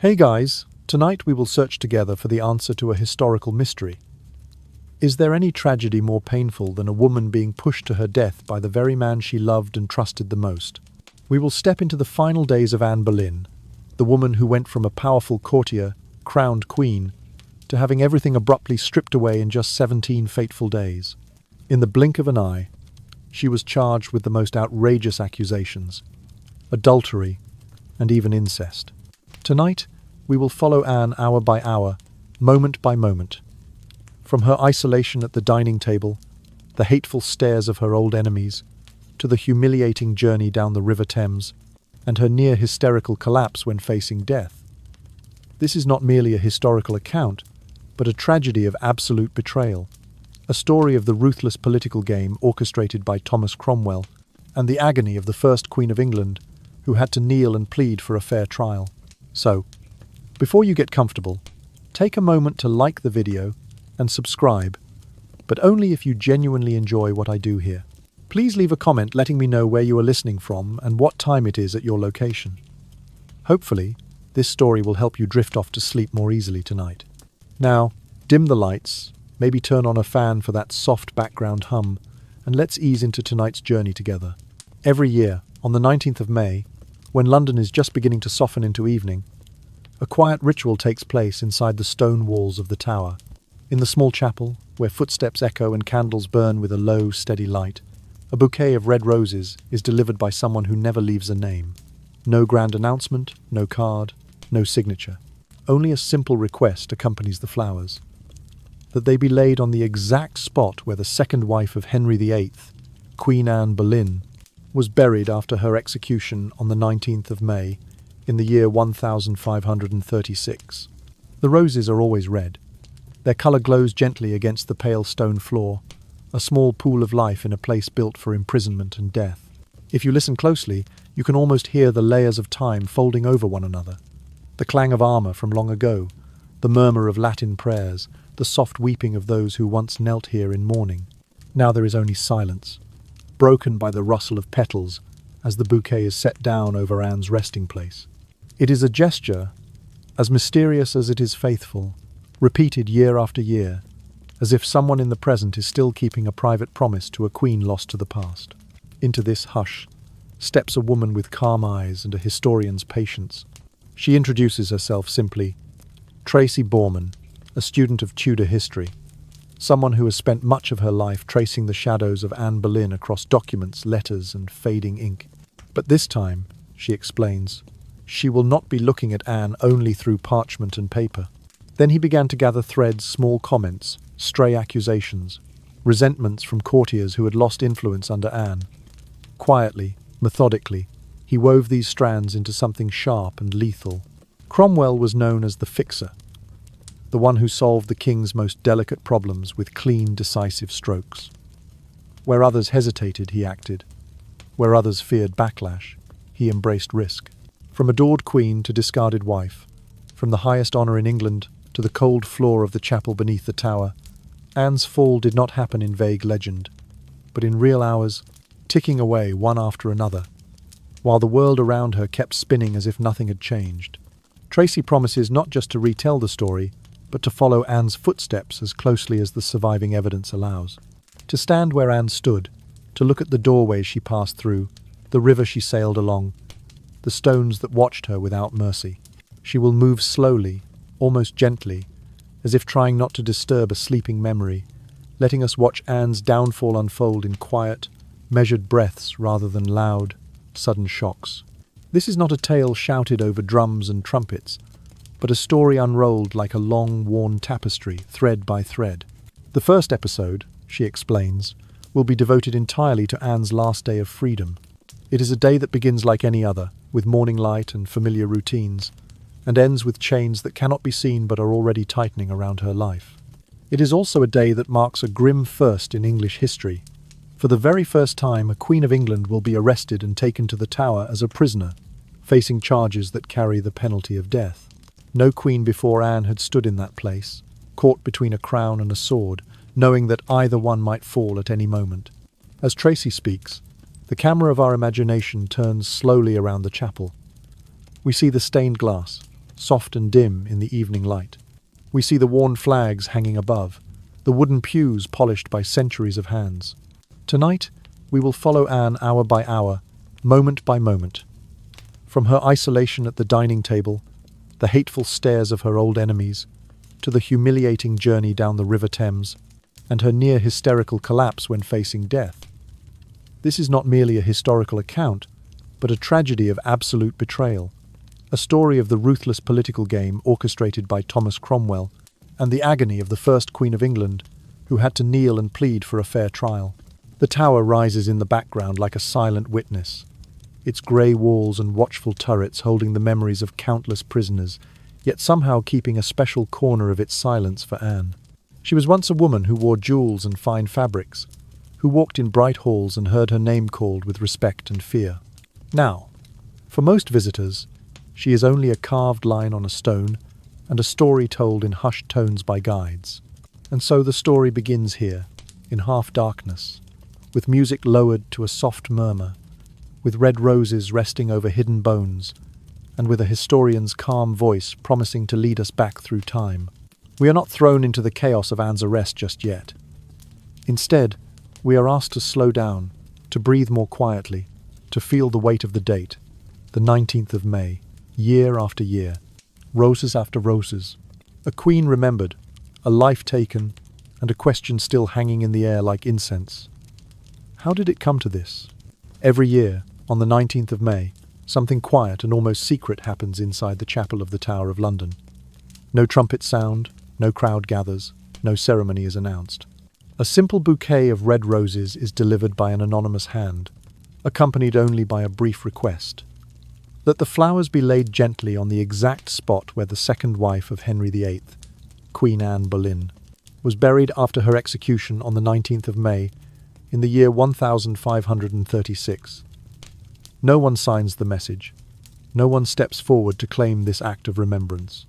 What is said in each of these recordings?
Hey guys, tonight we will search together for the answer to a historical mystery. Is there any tragedy more painful than a woman being pushed to her death by the very man she loved and trusted the most? We will step into the final days of Anne Boleyn, the woman who went from a powerful courtier, crowned queen, to having everything abruptly stripped away in just 17 fateful days. In the blink of an eye, she was charged with the most outrageous accusations: adultery and even incest. Tonight, we will follow Anne hour by hour, moment by moment. From her isolation at the dining table, the hateful stares of her old enemies, to the humiliating journey down the River Thames, and her near hysterical collapse when facing death. This is not merely a historical account, but a tragedy of absolute betrayal, a story of the ruthless political game orchestrated by Thomas Cromwell, and the agony of the first Queen of England, who had to kneel and plead for a fair trial. So, before you get comfortable, take a moment to like the video and subscribe, but only if you genuinely enjoy what I do here. Please leave a comment letting me know where you are listening from and what time it is at your location. Hopefully, this story will help you drift off to sleep more easily tonight. Now, dim the lights, maybe turn on a fan for that soft background hum, and let's ease into tonight's journey together. Every year, on the 19th of May, when London is just beginning to soften into evening, a quiet ritual takes place inside the stone walls of the tower. In the small chapel, where footsteps echo and candles burn with a low, steady light, a bouquet of red roses is delivered by someone who never leaves a name. No grand announcement, no card, no signature. Only a simple request accompanies the flowers: that they be laid on the exact spot where the second wife of Henry VIII, Queen Anne Boleyn, was buried after her execution on the 19th of May in the year 1536. The roses are always red. Their colour glows gently against the pale stone floor, a small pool of life in a place built for imprisonment and death. If you listen closely, you can almost hear the layers of time folding over one another. The clang of armour from long ago, the murmur of Latin prayers, the soft weeping of those who once knelt here in mourning. Now there is only silence, broken by the rustle of petals as the bouquet is set down over Anne's resting place. It is a gesture as mysterious as it is faithful, repeated year after year, as if someone in the present is still keeping a private promise to a queen lost to the past. Into this hush steps a woman with calm eyes and a historian's patience. She introduces herself simply: Tracy Borman, a student of Tudor history, someone who has spent much of her life tracing the shadows of Anne Boleyn across documents, letters, and fading ink. But this time, she explains, she will not be looking at Anne only through parchment and paper. Then he began to gather threads, small comments, stray accusations, resentments from courtiers who had lost influence under Anne. Quietly, methodically, he wove these strands into something sharp and lethal. Cromwell was known as the fixer, the one who solved the king's most delicate problems with clean, decisive strokes. Where others hesitated, he acted. Where others feared backlash, he embraced risk. From adored queen to discarded wife, from the highest honour in England to the cold floor of the chapel beneath the tower, Anne's fall did not happen in vague legend, but in real hours, ticking away one after another, while the world around her kept spinning as if nothing had changed. Tracy promises not just to retell the story, but to follow Anne's footsteps as closely as the surviving evidence allows. To stand where Anne stood, to look at the doorways she passed through, the river she sailed along, the stones that watched her without mercy. She will move slowly, almost gently, as if trying not to disturb a sleeping memory, letting us watch Anne's downfall unfold in quiet, measured breaths rather than loud, sudden shocks. This is not a tale shouted over drums and trumpets, but a story unrolled like a long, worn tapestry, thread by thread. The first episode, she explains, will be devoted entirely to Anne's last day of freedom. It is a day that begins like any other, with morning light and familiar routines, and ends with chains that cannot be seen but are already tightening around her life. It is also a day that marks a grim first in English history. For the very first time, a Queen of England will be arrested and taken to the Tower as a prisoner, facing charges that carry the penalty of death. No queen before Anne had stood in that place, caught between a crown and a sword, knowing that either one might fall at any moment. As Tracy speaks, the camera of our imagination turns slowly around the chapel. We see the stained glass, soft and dim in the evening light. We see the worn flags hanging above, the wooden pews polished by centuries of hands. Tonight, we will follow Anne hour by hour, moment by moment. From her isolation at the dining table, the hateful stares of her old enemies, to the humiliating journey down the River Thames, and her near hysterical collapse when facing death. This is not merely a historical account, but a tragedy of absolute betrayal, a story of the ruthless political game orchestrated by Thomas Cromwell, and the agony of the first Queen of England, who had to kneel and plead for a fair trial. The tower rises in the background like a silent witness, its grey walls and watchful turrets holding the memories of countless prisoners, yet somehow keeping a special corner of its silence for Anne. She was once a woman who wore jewels and fine fabrics, who walked in bright halls and heard her name called with respect and fear. Now, for most visitors, she is only a carved line on a stone and a story told in hushed tones by guides. And so the story begins here, in half darkness, with music lowered to a soft murmur, with red roses resting over hidden bones, and with a historian's calm voice promising to lead us back through time. We are not thrown into the chaos of Anne's arrest just yet. Instead, we are asked to slow down, to breathe more quietly, to feel the weight of the date, the 19th of May, year after year, roses after roses. A queen remembered, a life taken, and a question still hanging in the air like incense. How did it come to this? Every year, on the 19th of May, something quiet and almost secret happens inside the chapel of the Tower of London. No trumpet sound, no crowd gathers, no ceremony is announced. A simple bouquet of red roses is delivered by an anonymous hand, accompanied only by a brief request that the flowers be laid gently on the exact spot where the second wife of Henry VIII, Queen Anne Boleyn, was buried after her execution on the 19th of May in the year 1536. No one signs the message. No one steps forward to claim this act of remembrance.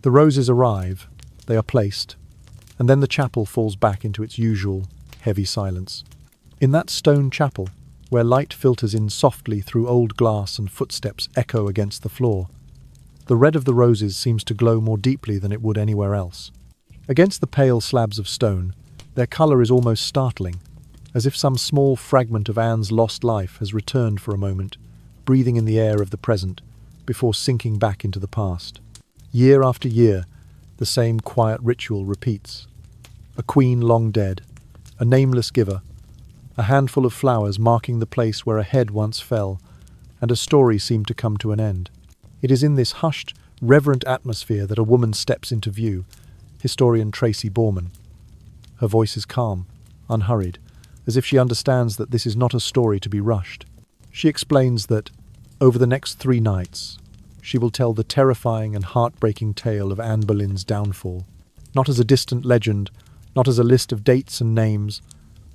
The roses arrive, they are placed, and then the chapel falls back into its usual, heavy silence. In that stone chapel, where light filters in softly through old glass and footsteps echo against the floor, the red of the roses seems to glow more deeply than it would anywhere else. Against the pale slabs of stone, their colour is almost startling, as if some small fragment of Anne's lost life has returned for a moment, breathing in the air of the present, before sinking back into the past. Year after year, the same quiet ritual repeats. A queen long dead, a nameless giver, a handful of flowers marking the place where a head once fell, and a story seemed to come to an end. It is in this hushed, reverent atmosphere that a woman steps into view, historian Tracy Borman. Her voice is calm, unhurried, as if she understands that this is not a story to be rushed. She explains that, over the next 3 nights, she will tell the terrifying and heartbreaking tale of Anne Boleyn's downfall, not as a distant legend, not as a list of dates and names,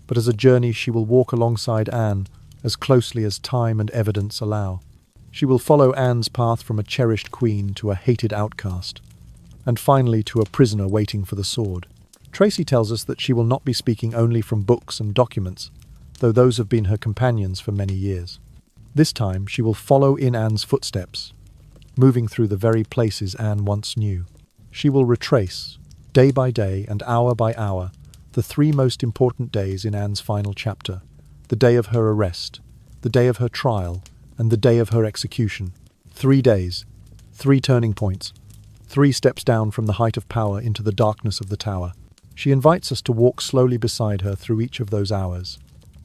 but as a journey she will walk alongside Anne as closely as time and evidence allow. She will follow Anne's path from a cherished queen to a hated outcast, and finally to a prisoner waiting for the sword. Tracy tells us that she will not be speaking only from books and documents, though those have been her companions for many years. This time she will follow in Anne's footsteps, moving through the very places Anne once knew. She will retrace, day by day and hour by hour, the 3 most important days in Anne's final chapter: the day of her arrest, the day of her trial, and the day of her execution. 3 days, 3 turning points, 3 steps down from the height of power into the darkness of the tower. She invites us to walk slowly beside her through each of those hours,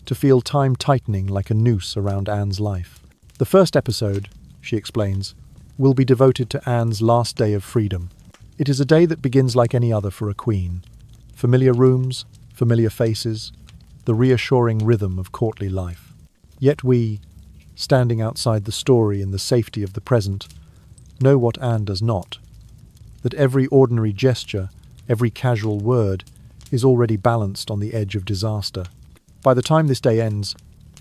to feel time tightening like a noose around Anne's life. The first episode, she explains, will be devoted to Anne's last day of freedom. It is a day that begins like any other for a queen. Familiar rooms, familiar faces, the reassuring rhythm of courtly life. Yet we, standing outside the story in the safety of the present, know what Anne does not: that every ordinary gesture, every casual word, is already balanced on the edge of disaster. By the time this day ends,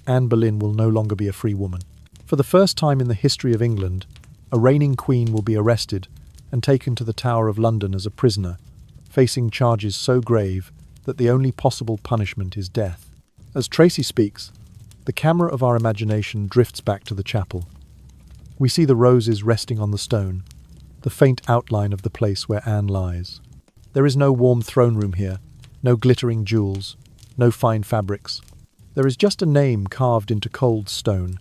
Anne Boleyn will no longer be a free woman. For the first time in the history of England, a reigning queen will be arrested and taken to the Tower of London as a prisoner, facing charges so grave that the only possible punishment is death. As Tracy speaks, the camera of our imagination drifts back to the chapel. We see the roses resting on the stone, the faint outline of the place where Anne lies. There is no warm throne room here, no glittering jewels, no fine fabrics. There is just a name carved into cold stone,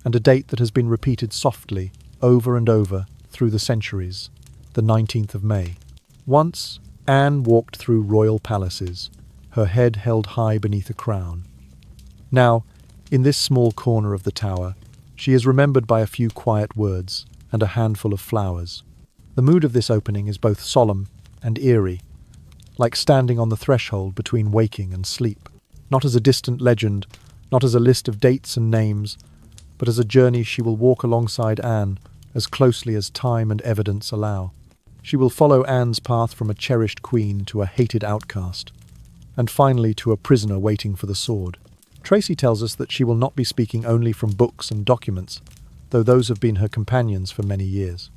and a date that has been repeated softly, over and over, through the centuries, the 19th of May. Once, Anne walked through royal palaces, her head held high beneath a crown. Now, in this small corner of the tower, she is remembered by a few quiet words and a handful of flowers. The mood of this opening is both solemn and eerie, like standing on the threshold between waking and sleep, not as a distant legend, not as a list of dates and names, but as a journey she will walk alongside Anne as closely as time and evidence allow. She will follow Anne's path from a cherished queen to a hated outcast, and finally to a prisoner waiting for the sword. Tracy tells us that she will not be speaking only from books and documents, though those have been her companions for many years.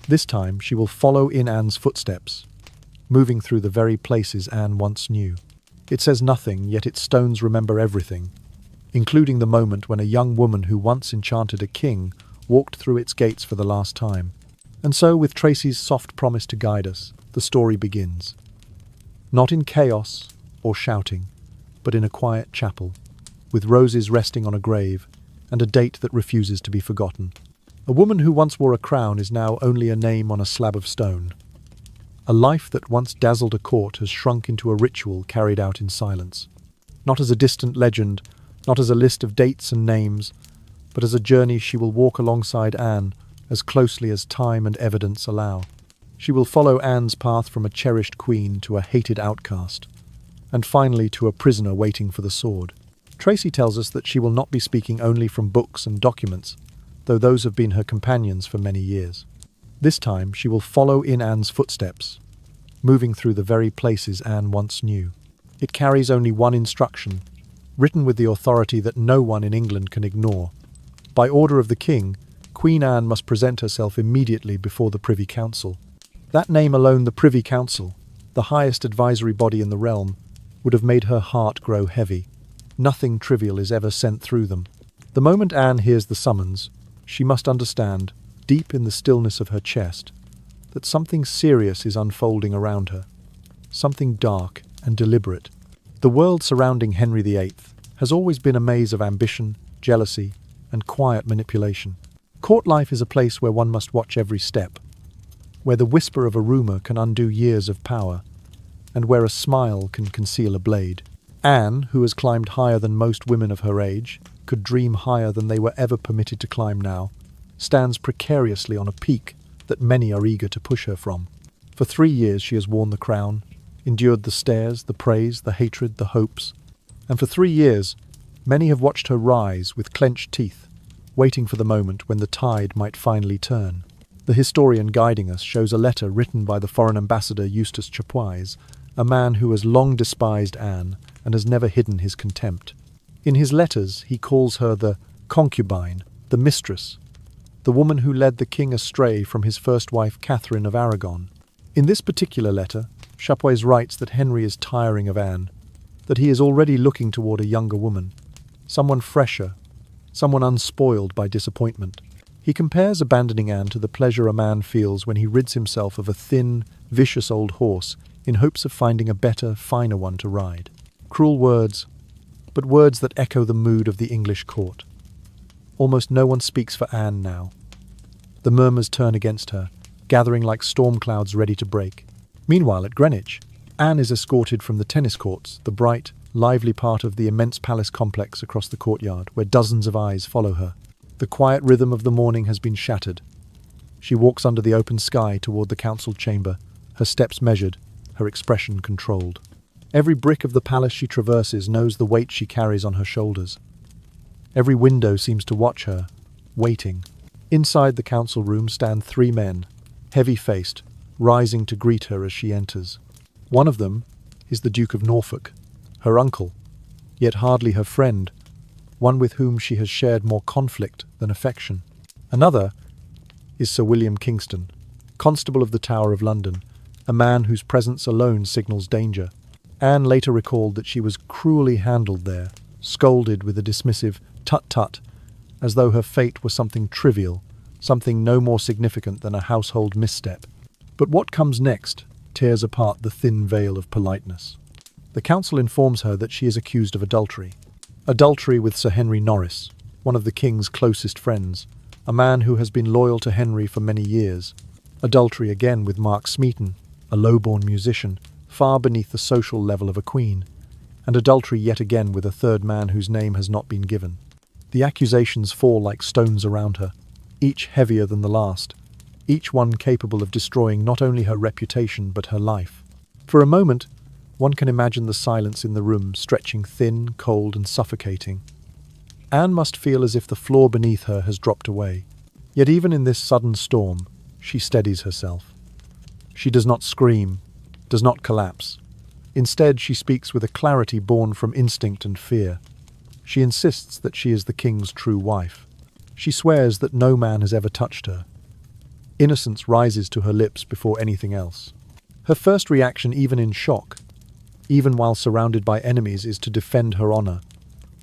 This time she will follow in Anne's footsteps, moving through the very places Anne once knew. It says nothing, yet its stones remember everything, including the moment when a young woman who once enchanted a king walked through its gates for the last time. And so, with Tracy's soft promise to guide us, the story begins. Not in chaos or shouting, but in a quiet chapel, with roses resting on a grave and a date that refuses to be forgotten. A woman who once wore a crown is now only a name on a slab of stone. A life that once dazzled a court has shrunk into a ritual carried out in silence. Not as a distant legend, not as a list of dates and names, but as a journey she will walk alongside Anne as closely as time and evidence allow. She will follow Anne's path from a cherished queen to a hated outcast, and finally to a prisoner waiting for the sword. Tracy tells us that she will not be speaking only from books and documents, though those have been her companions for many years. This time she will follow in Anne's footsteps, moving through the very places Anne once knew. It carries only one instruction, written with the authority that no one in England can ignore. By order of the king, Queen Anne must present herself immediately before the Privy Council. That name alone, the Privy Council, the highest advisory body in the realm, would have made her heart grow heavy. Nothing trivial is ever sent through them. The moment Anne hears the summons, she must understand, deep in the stillness of her chest, that something serious is unfolding around her, something dark and deliberate. The world surrounding Henry VIII has always been a maze of ambition, jealousy, and quiet manipulation. Court life is a place where one must watch every step, where the whisper of a rumour can undo years of power, and where a smile can conceal a blade. Anne, who has climbed higher than most women of her age, could dream higher than they were ever permitted to climb now, stands precariously on a peak that many are eager to push her from. For 3 years she has worn the crown, endured the stares, the praise, the hatred, the hopes, and for 3 years many have watched her rise with clenched teeth, waiting for the moment when the tide might finally turn. The historian guiding us shows a letter written by the foreign ambassador Eustace Chapuis, a man who has long despised Anne and has never hidden his contempt. In his letters he calls her the concubine, the mistress, the woman who led the king astray from his first wife Catherine of Aragon. In this particular letter, Chapuis writes that Henry is tiring of Anne, that he is already looking toward a younger woman, someone fresher, someone unspoiled by disappointment. He compares abandoning Anne to the pleasure a man feels when he rids himself of a thin, vicious old horse in hopes of finding a better, finer one to ride. Cruel words, but words that echo the mood of the English court. Almost no one speaks for Anne now. The murmurs turn against her, gathering like storm clouds ready to break. Meanwhile, at Greenwich, Anne is escorted from the tennis courts, the bright, lively part of the immense palace complex across the courtyard, where dozens of eyes follow her. The quiet rhythm of the morning has been shattered. She walks under the open sky toward the council chamber, her steps measured, her expression controlled. Every brick of the palace she traverses knows the weight she carries on her shoulders. Every window seems to watch her, waiting. Inside the council room stand 3 men, heavy-faced, rising to greet her as she enters. One of them is the Duke of Norfolk, her uncle, yet hardly her friend, one with whom she has shared more conflict than affection. Another is Sir William Kingston, Constable of the Tower of London, a man whose presence alone signals danger. Anne later recalled that she was cruelly handled there, scolded with a dismissive "tut-tut," as though her fate were something trivial, something no more significant than a household misstep. But what comes next tears apart the thin veil of politeness. The council informs her that she is accused of adultery. Adultery with Sir Henry Norris, one of the king's closest friends, a man who has been loyal to Henry for many years. Adultery again with Mark Smeaton, a low-born musician, far beneath the social level of a queen. And adultery yet again with a third man whose name has not been given. The accusations fall like stones around her, each heavier than the last, each one capable of destroying not only her reputation but her life. For a moment, one can imagine the silence in the room stretching thin, cold and suffocating. Anne must feel as if the floor beneath her has dropped away. Yet even in this sudden storm, she steadies herself. She does not scream, does not collapse. Instead, she speaks with a clarity born from instinct and fear. She insists that she is the king's true wife. She swears that no man has ever touched her. Innocence rises to her lips before anything else. Her first reaction, even in shock, even while surrounded by enemies, is to defend her honor,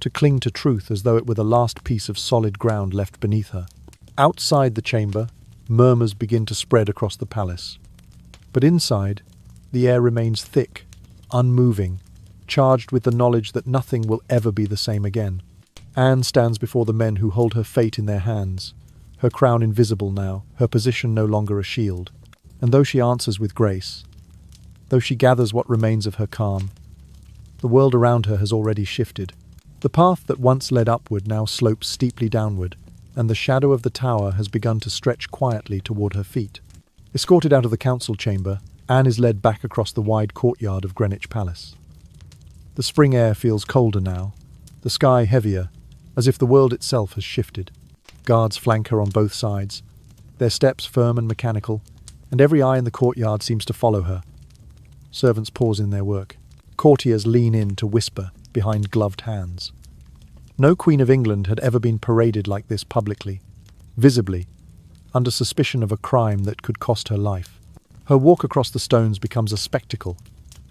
to cling to truth as though it were the last piece of solid ground left beneath her. Outside the chamber, murmurs begin to spread across the palace. But inside, the air remains thick, unmoving, charged with the knowledge that nothing will ever be the same again. Anne stands before the men who hold her fate in their hands, her crown invisible now, her position no longer a shield. And though she answers with grace, though she gathers what remains of her calm, the world around her has already shifted. The path that once led upward now slopes steeply downward, and the shadow of the tower has begun to stretch quietly toward her feet. Escorted out of the council chamber, Anne is led back across the wide courtyard of Greenwich Palace. The spring air feels colder now, the sky heavier, as if the world itself has shifted. Guards flank her on both sides, their steps firm and mechanical, and every eye in the courtyard seems to follow her. Servants pause in their work. Courtiers lean in to whisper behind gloved hands. No Queen of England had ever been paraded like this publicly, visibly, under suspicion of a crime that could cost her life. Her walk across the stones becomes a spectacle,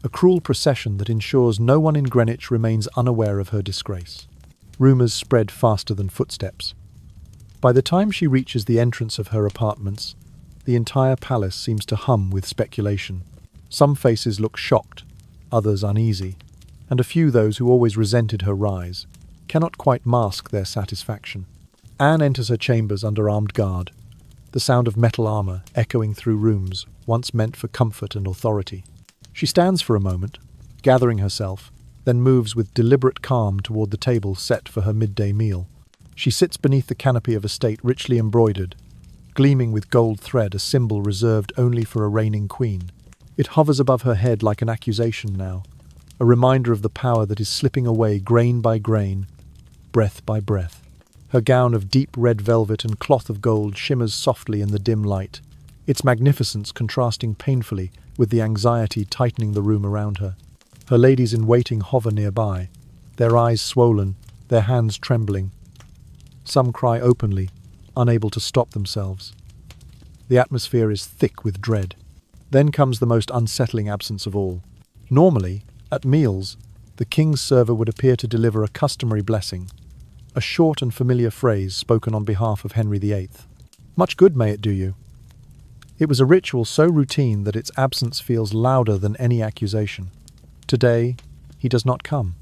a cruel procession that ensures no one in Greenwich remains unaware of her disgrace. Rumours spread faster than footsteps. By the time she reaches the entrance of her apartments, the entire palace seems to hum with speculation. Some faces look shocked, others uneasy, and a few, those who always resented her rise, cannot quite mask their satisfaction. Anne enters her chambers under armed guard, the sound of metal armor echoing through rooms once meant for comfort and authority. She stands for a moment, gathering herself, then moves with deliberate calm toward the table set for her midday meal. She sits beneath the canopy of a state richly embroidered, gleaming with gold thread, a symbol reserved only for a reigning queen. It hovers above her head like an accusation now, a reminder of the power that is slipping away grain by grain, breath by breath. Her gown of deep red velvet and cloth of gold shimmers softly in the dim light, its magnificence contrasting painfully with the anxiety tightening the room around her. Her ladies-in-waiting hover nearby, their eyes swollen, their hands trembling. Some cry openly, unable to stop themselves. The atmosphere is thick with dread. Then comes the most unsettling absence of all. Normally, at meals, the king's server would appear to deliver a customary blessing, a short and familiar phrase spoken on behalf of Henry VIII. Much good may it do you. It was a ritual so routine that its absence feels louder than any accusation. Today, he does not come.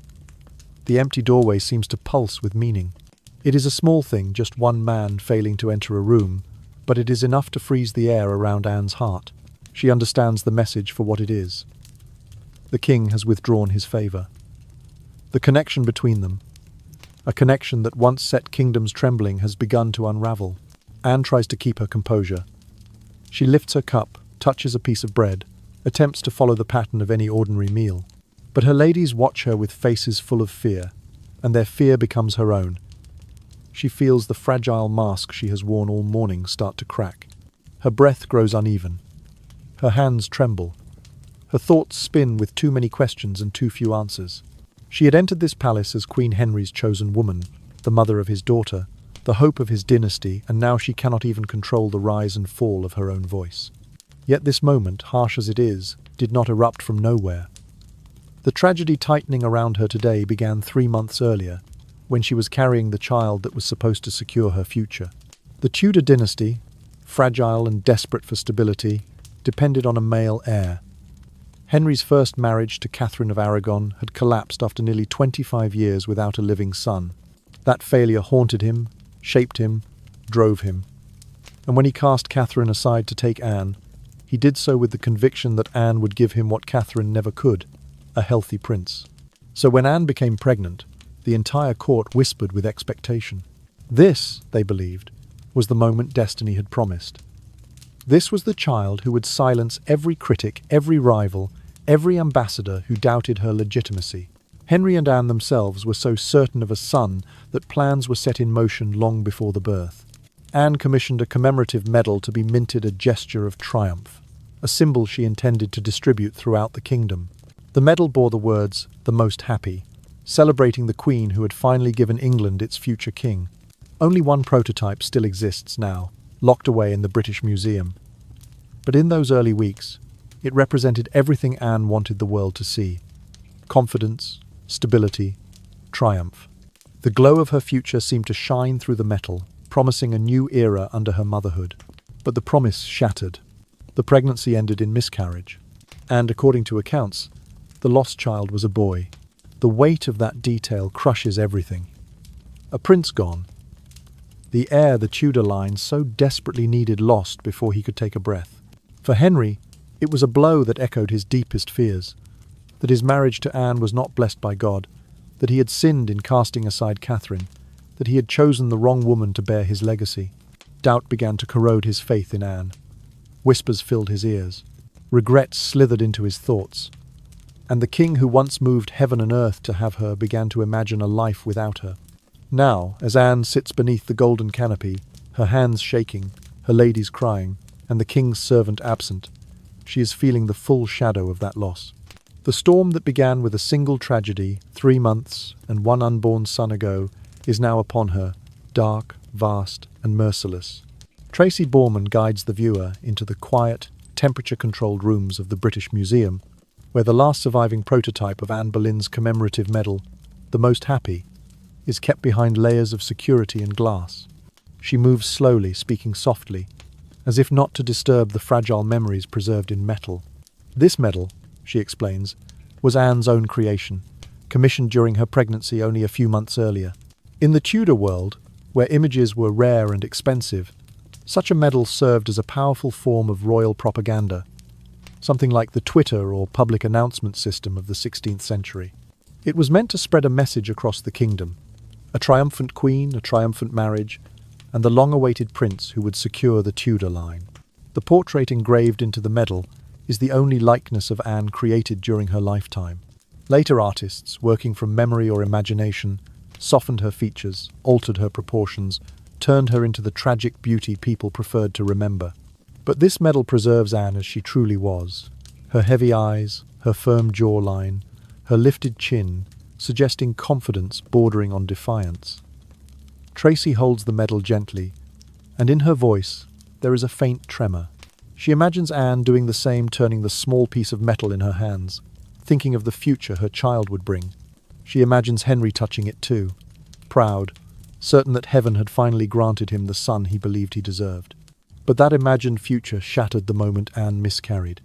The empty doorway seems to pulse with meaning. It is a small thing, just one man failing to enter a room, but it is enough to freeze the air around Anne's heart. She understands the message for what it is. The king has withdrawn his favour. The connection between them, a connection that once set kingdoms trembling, has begun to unravel. Anne tries to keep her composure. She lifts her cup, touches a piece of bread, attempts to follow the pattern of any ordinary meal. But her ladies watch her with faces full of fear, and their fear becomes her own. She feels the fragile mask she has worn all morning start to crack. Her breath grows uneven. Her hands tremble. Her thoughts spin with too many questions and too few answers. She had entered this palace as Queen Henry's chosen woman, the mother of his daughter, the hope of his dynasty, and now she cannot even control the rise and fall of her own voice. Yet this moment, harsh as it is, did not erupt from nowhere. The tragedy tightening around her today began 3 months earlier, when she was carrying the child that was supposed to secure her future. The Tudor dynasty, fragile and desperate for stability, depended on a male heir. Henry's first marriage to Catherine of Aragon had collapsed after nearly 25 years without a living son. That failure haunted him, shaped him, drove him. And when he cast Catherine aside to take Anne, he did so with the conviction that Anne would give him what Catherine never could, a healthy prince. So when Anne became pregnant, the entire court whispered with expectation. This, they believed, was the moment destiny had promised. This was the child who would silence every critic, every rival, every ambassador who doubted her legitimacy. Henry and Anne themselves were so certain of a son that plans were set in motion long before the birth. Anne commissioned a commemorative medal to be minted, a gesture of triumph, a symbol she intended to distribute throughout the kingdom. The medal bore the words, "The Most Happy," celebrating the Queen who had finally given England its future king. Only one prototype still exists now, locked away in the British Museum. But in those early weeks, it represented everything Anne wanted the world to see: confidence, stability, triumph. The glow of her future seemed to shine through the metal, promising a new era under her motherhood. But the promise shattered. The pregnancy ended in miscarriage. And, according to accounts, the lost child was a boy. The weight of that detail crushes everything. A prince gone. The heir the Tudor line so desperately needed lost before he could take a breath. For Henry, it was a blow that echoed his deepest fears. That his marriage to Anne was not blessed by God, that he had sinned in casting aside Catherine, that he had chosen the wrong woman to bear his legacy. Doubt began to corrode his faith in Anne. Whispers filled his ears. Regret slithered into his thoughts. And the king who once moved heaven and earth to have her began to imagine a life without her. Now, as Anne sits beneath the golden canopy, her hands shaking, her ladies crying, and the king's servant absent, she is feeling the full shadow of that loss. The storm that began with a single tragedy 3 months and 1 unborn son ago is now upon her, dark, vast, and merciless. Tracy Borman guides the viewer into the quiet, temperature-controlled rooms of the British Museum, where the last surviving prototype of Anne Boleyn's commemorative medal, the Most Happy, is kept behind layers of security and glass. She moves slowly, speaking softly, as if not to disturb the fragile memories preserved in metal. This medal, she explains, was Anne's own creation, commissioned during her pregnancy only a few months earlier. In the Tudor world, where images were rare and expensive, such a medal served as a powerful form of royal propaganda, something like the Twitter or public announcement system of the 16th century. It was meant to spread a message across the kingdom: a triumphant queen, a triumphant marriage, and the long-awaited prince who would secure the Tudor line. The portrait engraved into the medal is the only likeness of Anne created during her lifetime. Later artists, working from memory or imagination, softened her features, altered her proportions, turned her into the tragic beauty people preferred to remember. But this medal preserves Anne as she truly was. Her heavy eyes, her firm jawline, her lifted chin, suggesting confidence bordering on defiance. Tracy holds the medal gently, and in her voice there is a faint tremor. She imagines Anne doing the same, turning the small piece of metal in her hands, thinking of the future her child would bring. She imagines Henry touching it too, proud, certain that heaven had finally granted him the son he believed he deserved. But that imagined future shattered the moment Anne miscarried.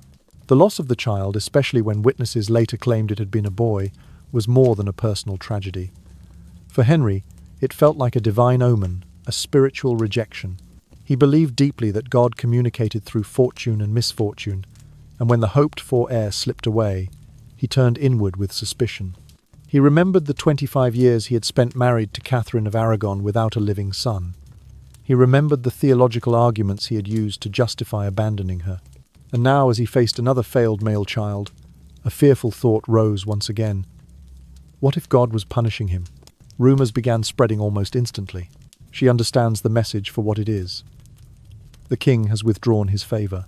The loss of the child, especially when witnesses later claimed it had been a boy, was more than a personal tragedy. For Henry, it felt like a divine omen, a spiritual rejection. He believed deeply that God communicated through fortune and misfortune, and when the hoped-for heir slipped away, he turned inward with suspicion. He remembered the 25 years he had spent married to Catherine of Aragon without a living son. He remembered the theological arguments he had used to justify abandoning her. And now, as he faced another failed male child, a fearful thought rose once again. What if God was punishing him? Rumors began spreading almost instantly. She understands the message for what it is. The king has withdrawn his favor.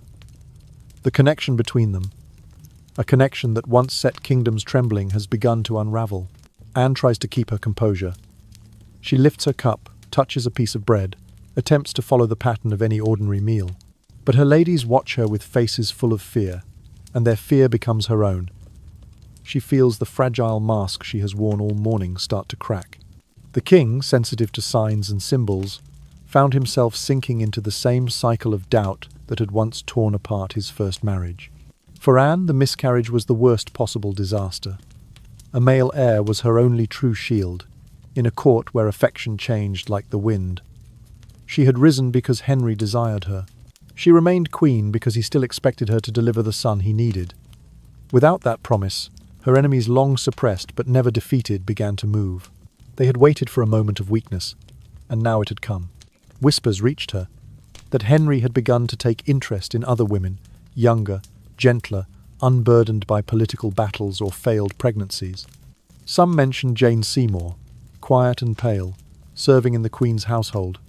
The connection between them, a connection that once set kingdoms trembling, has begun to unravel. Anne tries to keep her composure. She lifts her cup, touches a piece of bread, attempts to follow the pattern of any ordinary meal. But her ladies watch her with faces full of fear, and their fear becomes her own. She feels the fragile mask she has worn all morning start to crack. The king, sensitive to signs and symbols, found himself sinking into the same cycle of doubt that had once torn apart his first marriage. For Anne, the miscarriage was the worst possible disaster. A male heir was her only true shield, in a court where affection changed like the wind. She had risen because Henry desired her. She remained queen because he still expected her to deliver the son he needed. Without that promise, her enemies long suppressed but never defeated began to move. They had waited for a moment of weakness, and now it had come. Whispers reached her that Henry had begun to take interest in other women, younger, gentler, unburdened by political battles or failed pregnancies. Some mentioned Jane Seymour, quiet and pale, serving in the Queen's household,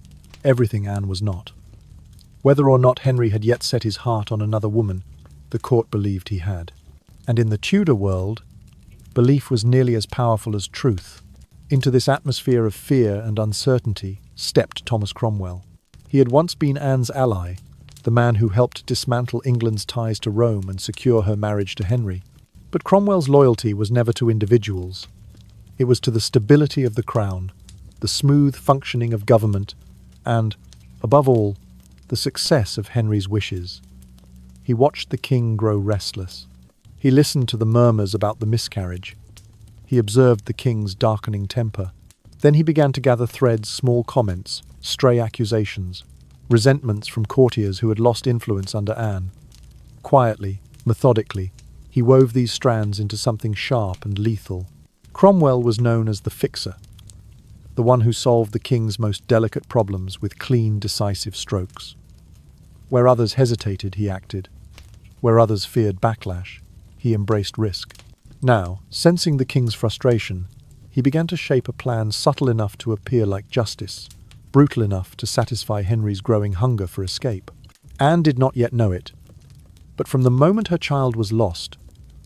everything Anne was not. Whether or not Henry had yet set his heart on another woman, the court believed he had. And in the Tudor world, belief was nearly as powerful as truth. Into this atmosphere of fear and uncertainty stepped Thomas Cromwell. He had once been Anne's ally, the man who helped dismantle England's ties to Rome and secure her marriage to Henry. But Cromwell's loyalty was never to individuals. It was to the stability of the crown, the smooth functioning of government, and, above all, the success of Henry's wishes. He watched the king grow restless. He listened to the murmurs about the miscarriage. He observed the king's darkening temper. Then he began to gather threads, small comments, stray accusations, resentments from courtiers who had lost influence under Anne. Quietly, methodically, he wove these strands into something sharp and lethal. Cromwell was known as the fixer, the one who solved the king's most delicate problems with clean, decisive strokes. Where others hesitated, he acted. Where others feared backlash, he embraced risk. Now, sensing the king's frustration, he began to shape a plan subtle enough to appear like justice, brutal enough to satisfy Henry's growing hunger for escape. Anne did not yet know it, but from the moment her child was lost,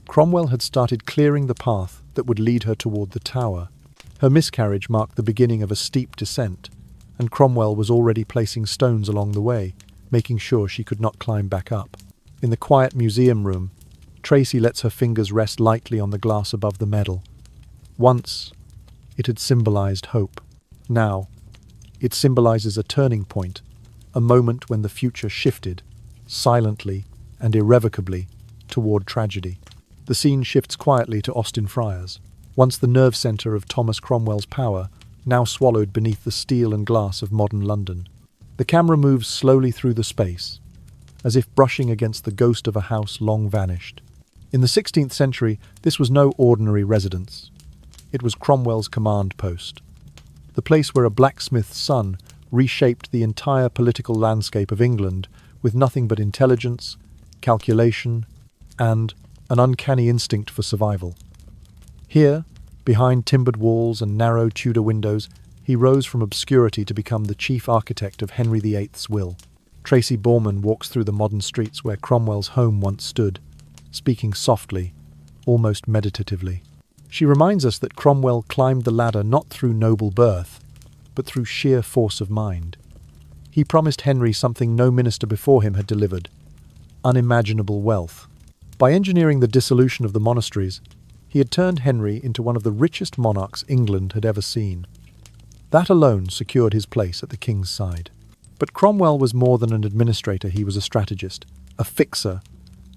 Cromwell had started clearing the path that would lead her toward the Tower. Her miscarriage marked the beginning of a steep descent, and Cromwell was already placing stones along the way, making sure she could not climb back up. In the quiet museum room, Tracy lets her fingers rest lightly on the glass above the medal. Once, it had symbolized hope. Now, it symbolizes a turning point, a moment when the future shifted, silently and irrevocably, toward tragedy. The scene shifts quietly to Austin Friars, once the nerve centre of Thomas Cromwell's power, now swallowed beneath the steel and glass of modern London. The camera moves slowly through the space, as if brushing against the ghost of a house long vanished. In the 16th century, this was no ordinary residence. It was Cromwell's command post, the place where a blacksmith's son reshaped the entire political landscape of England with nothing but intelligence, calculation, and an uncanny instinct for survival. Here, behind timbered walls and narrow Tudor windows, he rose from obscurity to become the chief architect of Henry VIII's will. Tracy Borman walks through the modern streets where Cromwell's home once stood, speaking softly, almost meditatively. She reminds us that Cromwell climbed the ladder not through noble birth, but through sheer force of mind. He promised Henry something no minister before him had delivered: unimaginable wealth. By engineering the dissolution of the monasteries, he had turned Henry into one of the richest monarchs England had ever seen. That alone secured his place at the king's side. But Cromwell was more than an administrator. He was a strategist, a fixer,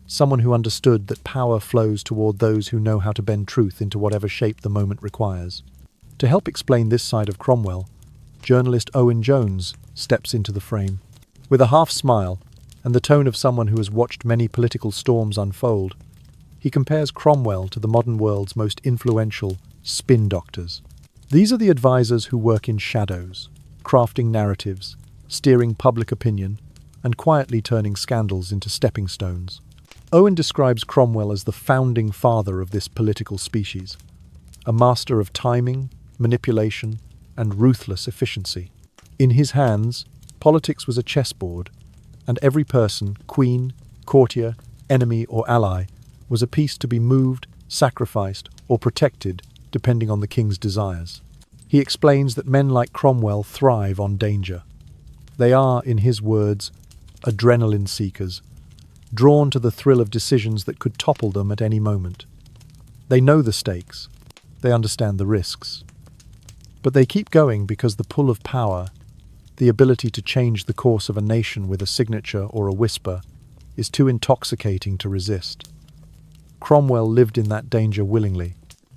someone who understood that power flows toward those who know how to bend truth into whatever shape the moment requires. To help explain this side of Cromwell, journalist Owen Jones steps into the frame. With a half smile and the tone of someone who has watched many political storms unfold, he compares Cromwell to the modern world's most influential spin doctors. These are the advisors who work in shadows, crafting narratives, steering public opinion, and quietly turning scandals into stepping stones. Owen describes Cromwell as the founding father of this political species, a master of timing, manipulation, and ruthless efficiency. In his hands, politics was a chessboard, and every person, queen, courtier, enemy, or ally, was a piece to be moved, sacrificed, or protected depending on the king's desires. He explains that men like Cromwell thrive on danger. They are, in his words, adrenaline seekers, drawn to the thrill of decisions that could topple them at any moment. They know the stakes. They understand the risks. But they keep going because the pull of power, The ability to change the course of a nation with a signature or a whisper is too intoxicating to resist. Cromwell lived in that danger willingly.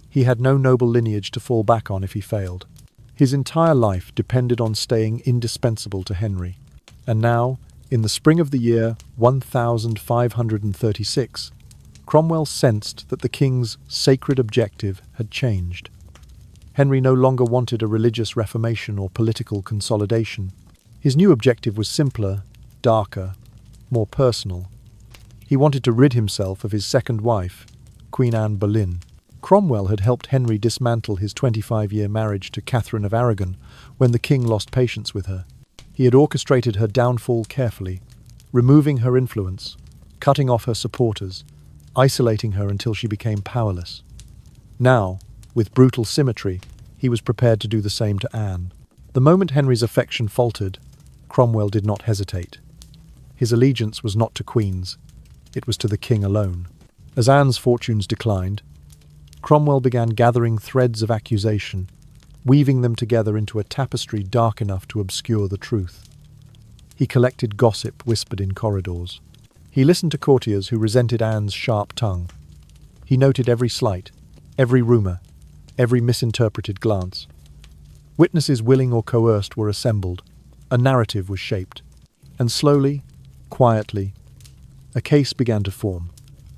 He had no noble lineage to fall back on if he failed. His entire life depended on staying indispensable to Henry. And now, in the spring of the year 1536, Cromwell sensed that the king's sacred objective had changed. Henry no longer wanted a religious reformation or political consolidation. His new objective was simpler, darker, more personal. He wanted to rid himself of his second wife, Queen Anne Boleyn. Cromwell had helped Henry dismantle his 25-year marriage to Catherine of Aragon when the king lost patience with her. He had orchestrated her downfall carefully, removing her influence, cutting off her supporters, isolating her until she became powerless. Now, with brutal symmetry, he was prepared to do the same to Anne. The moment Henry's affection faltered, Cromwell did not hesitate. His allegiance was not to queens, it was to the king alone. As Anne's fortunes declined, Cromwell began gathering threads of accusation, weaving them together into a tapestry dark enough to obscure the truth. He collected gossip whispered in corridors. He listened to courtiers who resented Anne's sharp tongue. He noted every slight, every rumour, every misinterpreted glance. Witnesses willing or coerced were assembled. A narrative was shaped. And slowly, quietly, a case began to form,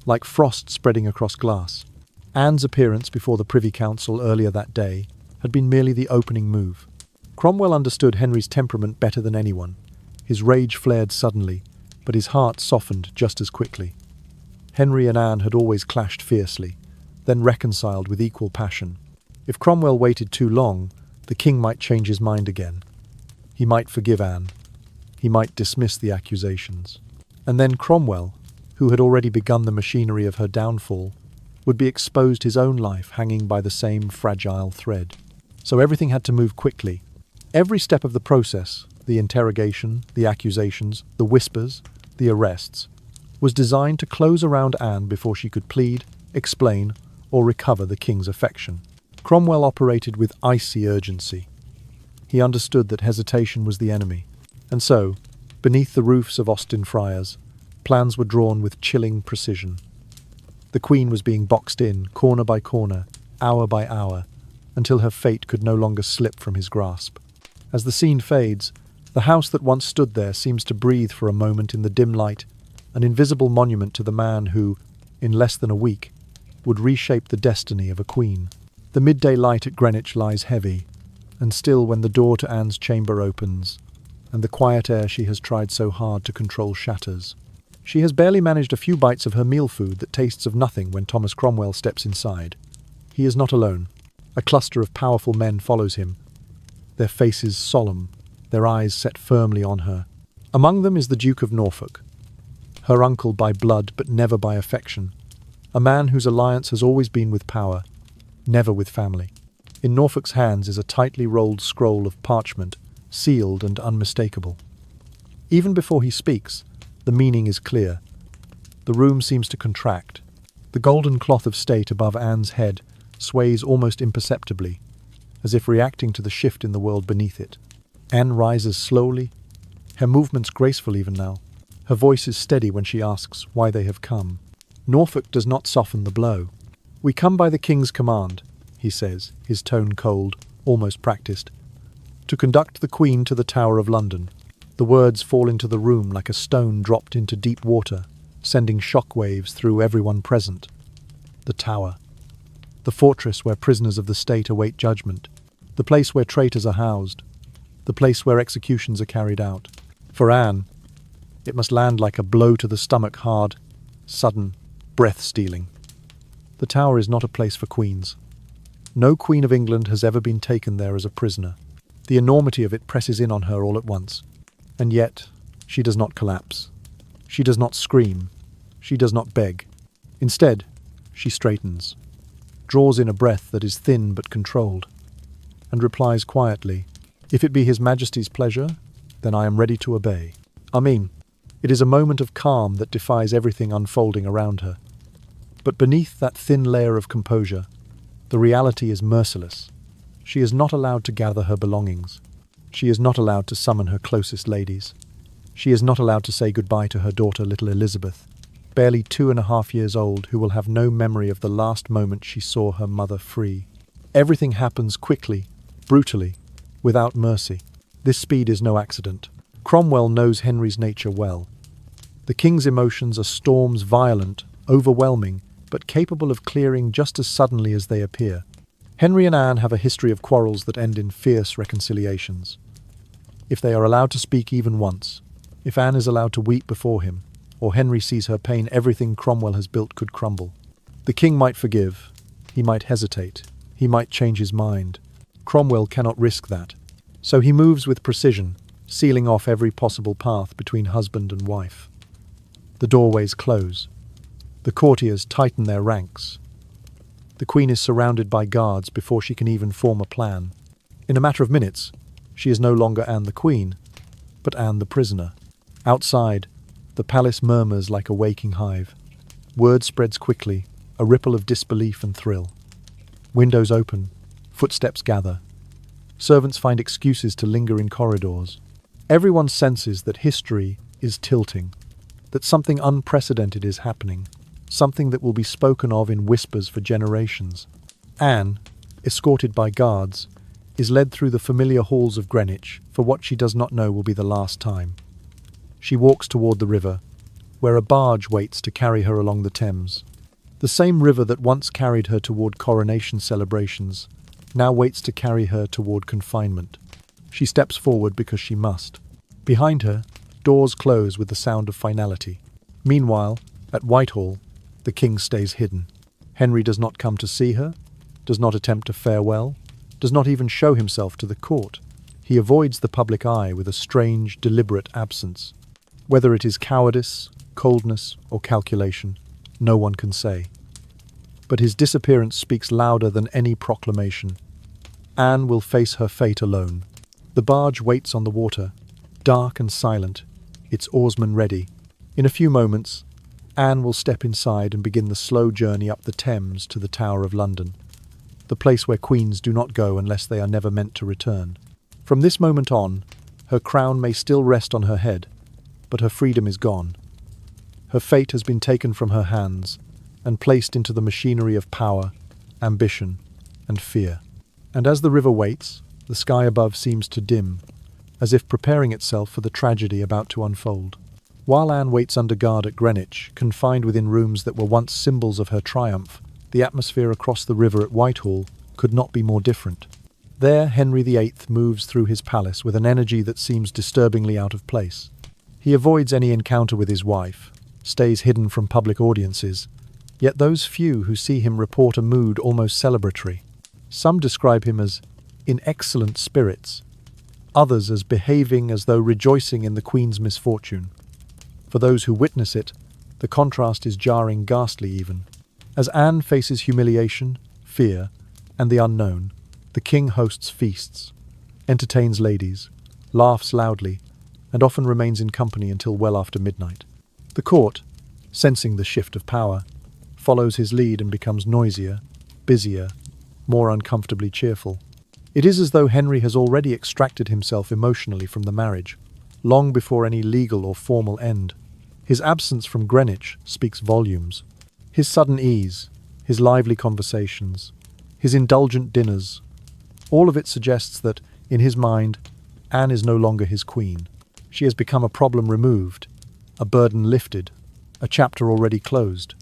like frost spreading across glass. Anne's appearance before the Privy Council earlier that day had been merely the opening move. Cromwell understood Henry's temperament better than anyone. His rage flared suddenly, but his heart softened just as quickly. Henry and Anne had always clashed fiercely, then reconciled with equal passion. If Cromwell waited too long, the king might change his mind again. He might forgive Anne. He might dismiss the accusations. And then Cromwell, who had already begun the machinery of her downfall, would be exposed his own life hanging by the same fragile thread. So everything had to move quickly. Every step of the process, the interrogation, the accusations, the whispers, the arrests, was designed to close around Anne before she could plead, explain, or recover the king's affection. Cromwell operated with icy urgency. He understood that hesitation was the enemy. And so, beneath the roofs of Austin Friars, plans were drawn with chilling precision. The Queen was being boxed in, corner by corner, hour by hour, until her fate could no longer slip from his grasp. As the scene fades, the house that once stood there seems to breathe for a moment in the dim light, an invisible monument to the man who, in less than a week, would reshape the destiny of a queen. The midday light at Greenwich lies heavy, and still when the door to Anne's chamber opens, and the quiet air she has tried so hard to control shatters. She has barely managed a few bites of her meal food that tastes of nothing when Thomas Cromwell steps inside. He is not alone. A cluster of powerful men follows him, their faces solemn, their eyes set firmly on her. Among them is the Duke of Norfolk, her uncle by blood but never by affection, a man whose alliance has always been with power, never with family. In Norfolk's hands is a tightly rolled scroll of parchment, sealed and unmistakable. Even before he speaks, the meaning is clear. The room seems to contract. The golden cloth of state above Anne's head sways almost imperceptibly, as if reacting to the shift in the world beneath it. Anne rises slowly, her movements graceful even now. Her voice is steady when she asks why they have come. Norfolk does not soften the blow. "We come by the king's command," he says, his tone cold, almost practiced, "to conduct the Queen to the Tower of London." The words fall into the room like a stone dropped into deep water, sending shock waves through everyone present. The Tower. The fortress where prisoners of the state await judgment. The place where traitors are housed. The place where executions are carried out. For Anne, it must land like a blow to the stomach, hard, sudden, breath-stealing. The Tower is not a place for queens. No Queen of England has ever been taken there as a prisoner. The enormity of it presses in on her all at once. And yet, she does not collapse. She does not scream. She does not beg. Instead, she straightens, draws in a breath that is thin but controlled, and replies quietly, "If it be His Majesty's pleasure, then I am ready to obey." Amen. It is a moment of calm that defies everything unfolding around her. But beneath that thin layer of composure, the reality is merciless. She is not allowed to gather her belongings. She is not allowed to summon her closest ladies. She is not allowed to say goodbye to her daughter, little Elizabeth, barely 2.5 years old, who will have no memory of the last moment she saw her mother free. Everything happens quickly, brutally, without mercy. This speed is no accident. Cromwell knows Henry's nature well. The king's emotions are storms, violent, overwhelming, but capable of clearing just as suddenly as they appear. Henry and Anne have a history of quarrels that end in fierce reconciliations. If they are allowed to speak even once, if Anne is allowed to weep before him, or Henry sees her pain, everything Cromwell has built could crumble. The king might forgive, he might hesitate, he might change his mind. Cromwell cannot risk that. So he moves with precision, sealing off every possible path between husband and wife. The doorways close. The courtiers tighten their ranks. The queen is surrounded by guards before she can even form a plan. In a matter of minutes, she is no longer Anne the queen, but Anne the prisoner. Outside, the palace murmurs like a waking hive. Word spreads quickly, a ripple of disbelief and thrill. Windows open, footsteps gather. Servants find excuses to linger in corridors. Everyone senses that history is tilting, that something unprecedented is happening, something that will be spoken of in whispers for generations. Anne, escorted by guards, is led through the familiar halls of Greenwich for what she does not know will be the last time. She walks toward the river, where a barge waits to carry her along the Thames. The same river that once carried her toward coronation celebrations now waits to carry her toward confinement. She steps forward because she must. Behind her, doors close with the sound of finality. Meanwhile, at Whitehall, the king stays hidden. Henry does not come to see her, does not attempt a farewell, does not even show himself to the court. He avoids the public eye with a strange, deliberate absence. Whether it is cowardice, coldness, or calculation, no one can say. But his disappearance speaks louder than any proclamation. Anne will face her fate alone. The barge waits on the water, dark and silent, its oarsmen ready. In a few moments, Anne will step inside and begin the slow journey up the Thames to the Tower of London, the place where queens do not go unless they are never meant to return. From this moment on, her crown may still rest on her head, but her freedom is gone. Her fate has been taken from her hands and placed into the machinery of power, ambition, and fear. And as the river waits, the sky above seems to dim, as if preparing itself for the tragedy about to unfold. While Anne waits under guard at Greenwich, confined within rooms that were once symbols of her triumph, the atmosphere across the river at Whitehall could not be more different. There, Henry VIII moves through his palace with an energy that seems disturbingly out of place. He avoids any encounter with his wife, stays hidden from public audiences, yet those few who see him report a mood almost celebratory. Some describe him as in excellent spirits, others as behaving as though rejoicing in the Queen's misfortune. For those who witness it, the contrast is jarring, ghastly even. As Anne faces humiliation, fear, and the unknown, the king hosts feasts, entertains ladies, laughs loudly, and often remains in company until well after midnight. The court, sensing the shift of power, follows his lead and becomes noisier, busier, more uncomfortably cheerful. It is as though Henry has already extracted himself emotionally from the marriage, long before any legal or formal end. His absence from Greenwich speaks volumes. His sudden ease, his lively conversations, his indulgent dinners, all of it suggests that, in his mind, Anne is no longer his queen. She has become a problem removed, a burden lifted, a chapter already closed.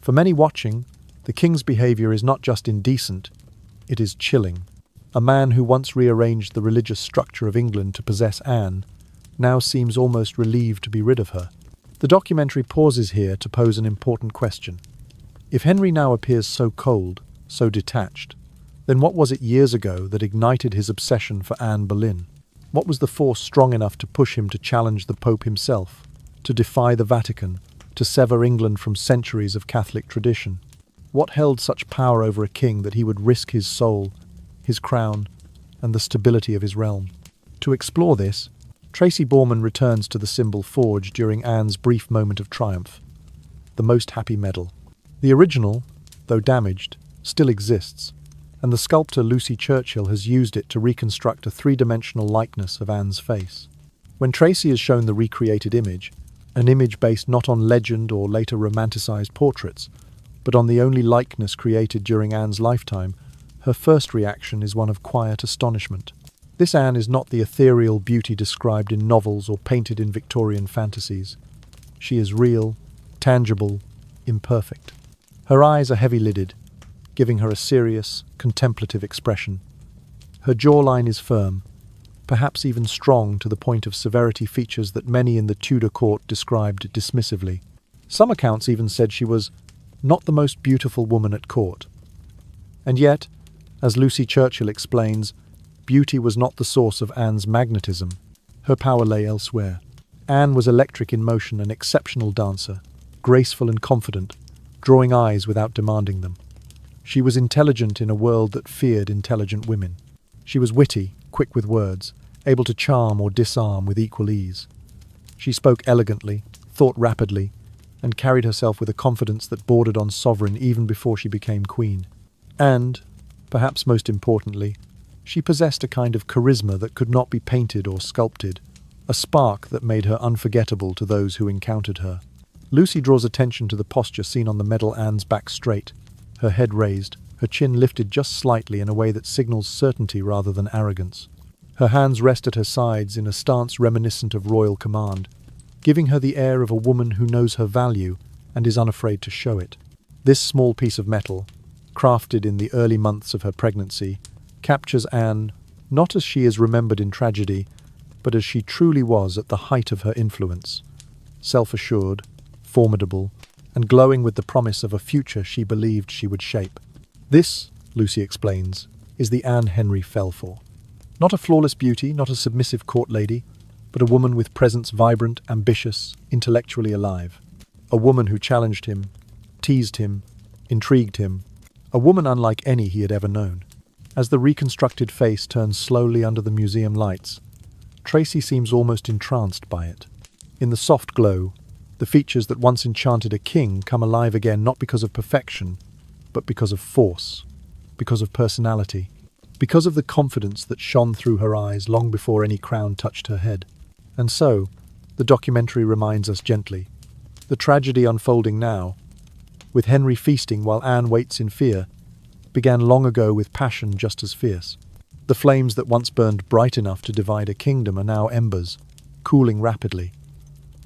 For many watching, the king's behavior is not just indecent, it is chilling. A man who once rearranged the religious structure of England to possess Anne now seems almost relieved to be rid of her. The documentary pauses here to pose an important question. If Henry now appears so cold, so detached, then what was it years ago that ignited his obsession for Anne Boleyn? What was the force strong enough to push him to challenge the Pope himself, to defy the Vatican, to sever England from centuries of Catholic tradition? What held such power over a king that he would risk his soul, his crown, and the stability of his realm? To explore this, Tracy Borman returns to the symbol forged during Anne's brief moment of triumph, the Most Happy Medal. The original, though damaged, still exists, and the sculptor Lucy Churchill has used it to reconstruct a three-dimensional likeness of Anne's face. When Tracy is shown the recreated image, an image based not on legend or later romanticized portraits, but on the only likeness created during Anne's lifetime, her first reaction is one of quiet astonishment. This Anne is not the ethereal beauty described in novels or painted in Victorian fantasies. She is real, tangible, imperfect. Her eyes are heavy-lidded, giving her a serious, contemplative expression. Her jawline is firm, perhaps even strong to the point of severity, features that many in the Tudor court described dismissively. Some accounts even said she was not the most beautiful woman at court. And yet, as Lucy Churchill explains, beauty was not the source of Anne's magnetism. Her power lay elsewhere. Anne was electric in motion, an exceptional dancer, graceful and confident, drawing eyes without demanding them. She was intelligent in a world that feared intelligent women. She was witty, quick with words, able to charm or disarm with equal ease. She spoke elegantly, thought rapidly, and carried herself with a confidence that bordered on sovereign even before she became queen. And, perhaps most importantly, she possessed a kind of charisma that could not be painted or sculpted, a spark that made her unforgettable to those who encountered her. Lucy draws attention to the posture seen on the medal. Anne's back straight, her head raised, her chin lifted just slightly in a way that signals certainty rather than arrogance. Her hands rest at her sides in a stance reminiscent of royal command, giving her the air of a woman who knows her value and is unafraid to show it. This small piece of metal, crafted in the early months of her pregnancy, captures Anne not as she is remembered in tragedy, but as she truly was at the height of her influence, self-assured, formidable, and glowing with the promise of a future she believed she would shape. This, Lucy explains, is the Anne Henry fell for. Not a flawless beauty, not a submissive court lady, but a woman with presence vibrant, ambitious, intellectually alive. A woman who challenged him, teased him, intrigued him. A woman unlike any he had ever known. As the reconstructed face turns slowly under the museum lights, Tracy seems almost entranced by it. In the soft glow, the features that once enchanted a king come alive again, not because of perfection, but because of force, because of personality, because of the confidence that shone through her eyes long before any crown touched her head. And so, the documentary reminds us gently, the tragedy unfolding now, with Henry feasting while Anne waits in fear, began long ago with passion just as fierce. The flames that once burned bright enough to divide a kingdom are now embers, cooling rapidly.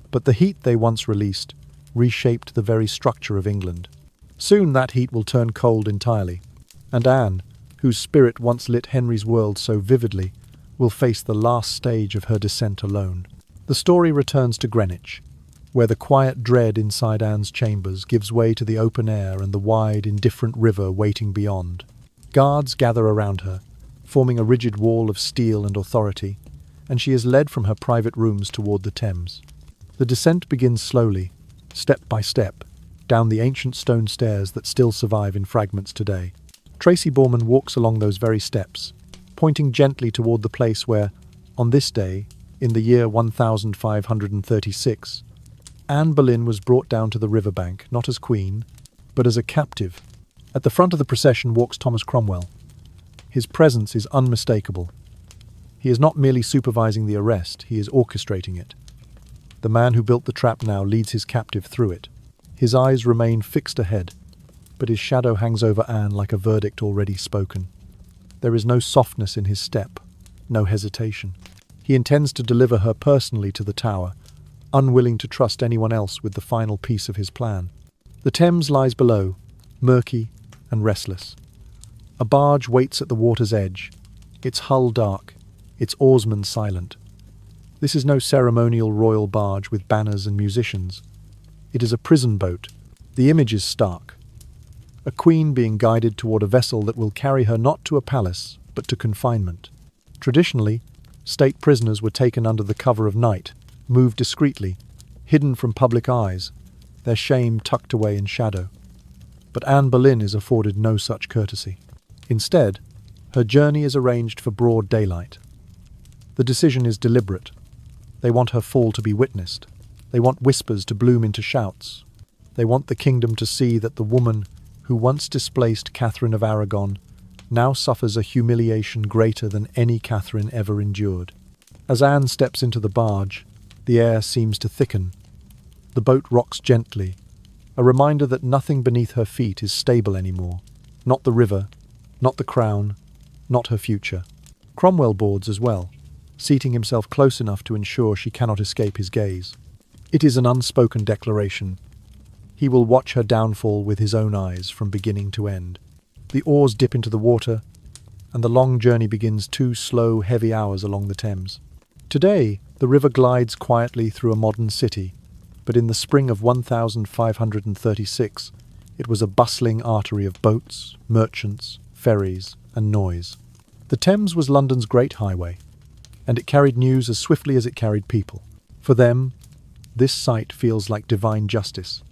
But the heat they once released reshaped the very structure of England. Soon that heat will turn cold entirely, and Anne, whose spirit once lit Henry's world so vividly, will face the last stage of her descent alone. The story returns to Greenwich, where the quiet dread inside Anne's chambers gives way to the open air and the wide, indifferent river waiting beyond. Guards gather around her, forming a rigid wall of steel and authority, and she is led from her private rooms toward the Thames. The descent begins slowly, step by step, down the ancient stone stairs that still survive in fragments today. Tracy Borman walks along those very steps, pointing gently toward the place where, on this day, in the year 1536, Anne Boleyn was brought down to the riverbank, not as queen, but as a captive. At the front of the procession walks Thomas Cromwell. His presence is unmistakable. He is not merely supervising the arrest, he is orchestrating it. The man who built the trap now leads his captive through it. His eyes remain fixed ahead, but his shadow hangs over Anne like a verdict already spoken. There is no softness in his step, no hesitation. He intends to deliver her personally to the Tower, unwilling to trust anyone else with the final piece of his plan. The Thames lies below, murky and restless. A barge waits at the water's edge, its hull dark, its oarsmen silent. This is no ceremonial royal barge with banners and musicians. It is a prison boat. The image is stark. A queen being guided toward a vessel that will carry her not to a palace, but to confinement. Traditionally, state prisoners were taken under the cover of night, moved discreetly, hidden from public eyes, their shame tucked away in shadow. But Anne Boleyn is afforded no such courtesy. Instead, her journey is arranged for broad daylight. The decision is deliberate. They want her fall to be witnessed. They want whispers to bloom into shouts. They want the kingdom to see that the woman who once displaced Catherine of Aragon now suffers a humiliation greater than any Catherine ever endured. As Anne steps into the barge, the air seems to thicken. The boat rocks gently, a reminder that nothing beneath her feet is stable anymore. Not the river, not the crown, not her future. Cromwell boards as well, seating himself close enough to ensure she cannot escape his gaze. It is an unspoken declaration. He will watch her downfall with his own eyes from beginning to end. The oars dip into the water, and the long journey begins 2 slow, heavy hours along the Thames. Today, the river glides quietly through a modern city, but in the spring of 1536, it was a bustling artery of boats, merchants, ferries, and noise. The Thames was London's great highway, and it carried news as swiftly as it carried people. For them, this sight feels like divine justice,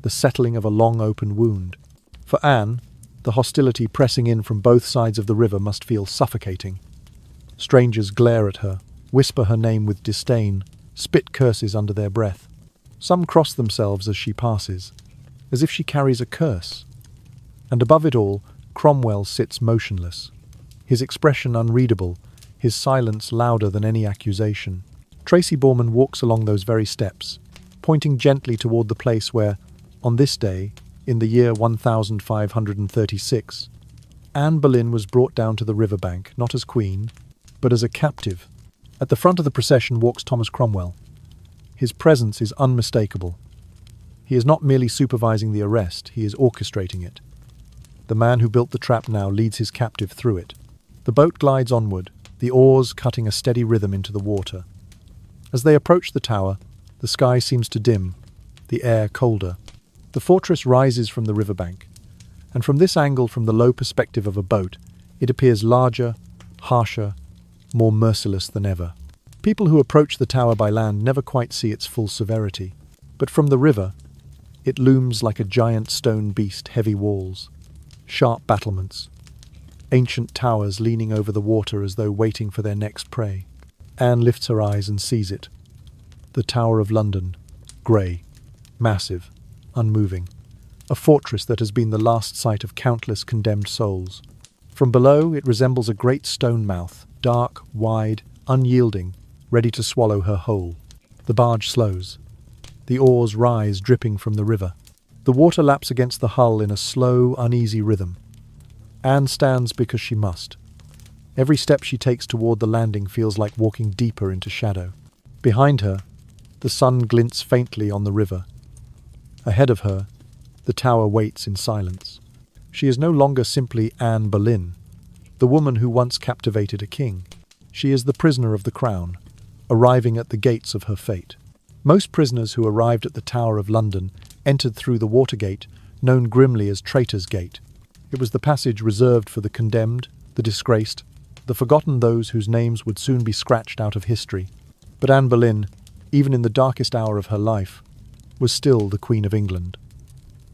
the settling of a long open wound. For Anne, the hostility pressing in from both sides of the river must feel suffocating. Strangers glare at her, whisper her name with disdain, spit curses under their breath. Some cross themselves as she passes, as if she carries a curse. And above it all, Cromwell sits motionless, his expression unreadable, his silence louder than any accusation. Tracy Borman walks along those very steps, pointing gently toward the place where, on this day, in the year 1536, Anne Boleyn was brought down to the riverbank, not as queen, but as a captive. At the front of the procession walks Thomas Cromwell. His presence is unmistakable. He is not merely supervising the arrest, he is orchestrating it. The man who built the trap now leads his captive through it. The boat glides onward, the oars cutting a steady rhythm into the water. As they approach the tower, the sky seems to dim, the air colder. The fortress rises from the riverbank, and from this angle, from the low perspective of a boat, it appears larger, harsher, more merciless than ever. People who approach the tower by land never quite see its full severity, but from the river, it looms like a giant stone beast, heavy walls, sharp battlements, ancient towers leaning over the water as though waiting for their next prey. Anne lifts her eyes and sees it. The Tower of London, grey, massive, unmoving, a fortress that has been the last sight of countless condemned souls. From below, it resembles a great stone mouth, dark, wide, unyielding, ready to swallow her whole. The barge slows. The oars rise, dripping from the river. The water laps against the hull in a slow, uneasy rhythm. Anne stands because she must. Every step she takes toward the landing feels like walking deeper into shadow. Behind her, the sun glints faintly on the river. Ahead of her, the tower waits in silence. She is no longer simply Anne Boleyn, the woman who once captivated a king. She is the prisoner of the crown, arriving at the gates of her fate. Most prisoners who arrived at the Tower of London entered through the Watergate, known grimly as Traitor's Gate. It was the passage reserved for the condemned, the disgraced, the forgotten, those whose names would soon be scratched out of history. But Anne Boleyn, even in the darkest hour of her life, was still the Queen of England.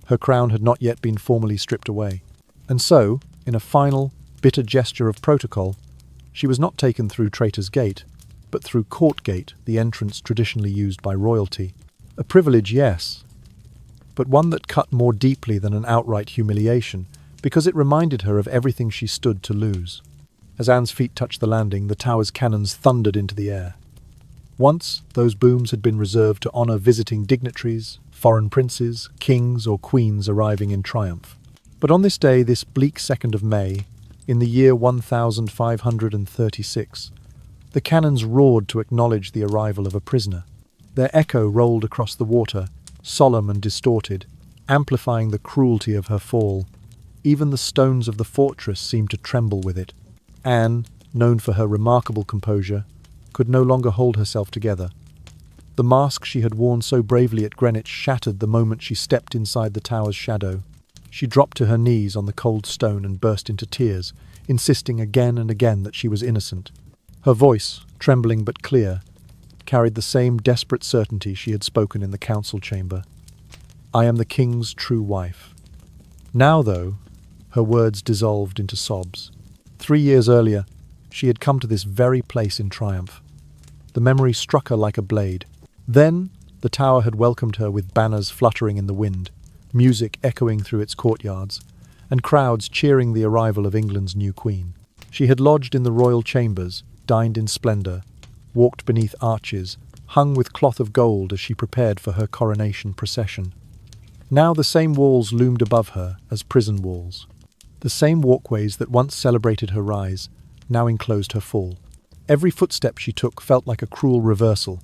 Her crown had not yet been formally stripped away. And so, in a final, bitter gesture of protocol, she was not taken through Traitor's Gate, but through Court Gate, the entrance traditionally used by royalty. A privilege, yes, but one that cut more deeply than an outright humiliation, because it reminded her of everything she stood to lose. As Anne's feet touched the landing, the tower's cannons thundered into the air. Once, those booms had been reserved to honour visiting dignitaries, foreign princes, kings or queens arriving in triumph. But on this day, this bleak 2nd of May, in the year 1536, the cannons roared to acknowledge the arrival of a prisoner. Their echo rolled across the water, solemn and distorted, amplifying the cruelty of her fall. Even the stones of the fortress seemed to tremble with it. Anne, known for her remarkable composure, could no longer hold herself together. The mask she had worn so bravely at Greenwich shattered the moment she stepped inside the tower's shadow. She dropped to her knees on the cold stone and burst into tears, insisting again and again that she was innocent. Her voice, trembling but clear, carried the same desperate certainty she had spoken in the council chamber. "I am the king's true wife." Now, though, her words dissolved into sobs. 3 years earlier, she had come to this very place in triumph. The memory struck her like a blade. Then, the tower had welcomed her with banners fluttering in the wind, music echoing through its courtyards, and crowds cheering the arrival of England's new queen. She had lodged in the royal chambers, dined in splendour, walked beneath arches, hung with cloth of gold as she prepared for her coronation procession. Now the same walls loomed above her as prison walls. The same walkways that once celebrated her rise now enclosed her fall. Every footstep she took felt like a cruel reversal,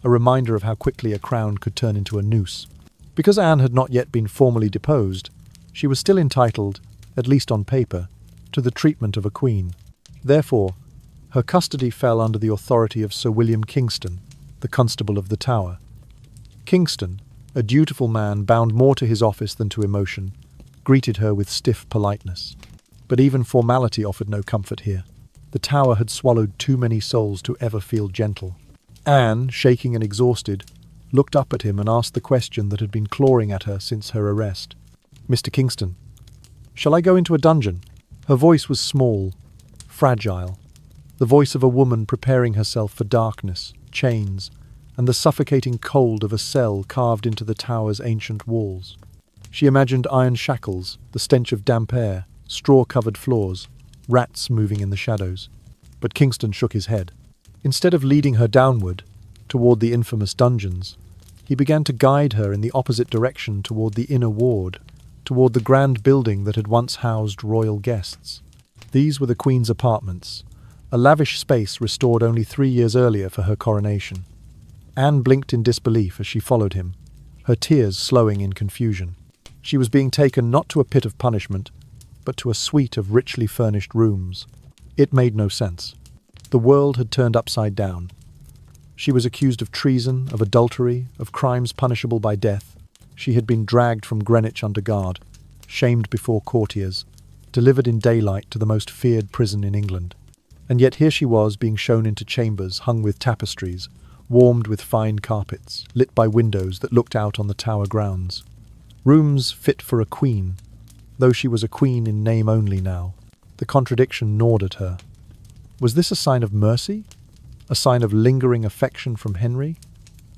a reminder of how quickly a crown could turn into a noose. Because Anne had not yet been formally deposed, she was still entitled, at least on paper, to the treatment of a queen. Therefore, her custody fell under the authority of Sir William Kingston, the Constable of the Tower. Kingston, a dutiful man bound more to his office than to emotion, greeted her with stiff politeness. But even formality offered no comfort here. The Tower had swallowed too many souls to ever feel gentle. Anne, shaking and exhausted, looked up at him and asked the question that had been clawing at her since her arrest. "Mr. Kingston, shall I go into a dungeon?" Her voice was small, fragile, the voice of a woman preparing herself for darkness, chains, and the suffocating cold of a cell carved into the tower's ancient walls. She imagined iron shackles, the stench of damp air, straw-covered floors, rats moving in the shadows. But Kingston shook his head. Instead of leading her downward, toward the infamous dungeons, he began to guide her in the opposite direction toward the inner ward, toward the grand building that had once housed royal guests. These were the Queen's apartments, a lavish space restored only 3 years earlier for her coronation. Anne blinked in disbelief as she followed him, her tears slowing in confusion. She was being taken not to a pit of punishment, but to a suite of richly furnished rooms. It made no sense. The world had turned upside down. She was accused of treason, of adultery, of crimes punishable by death. She had been dragged from Greenwich under guard, shamed before courtiers, delivered in daylight to the most feared prison in England. And yet here she was being shown into chambers hung with tapestries, warmed with fine carpets, lit by windows that looked out on the Tower grounds. Rooms fit for a queen, though she was a queen in name only now. The contradiction gnawed at her. Was this a sign of mercy? A sign of lingering affection from Henry?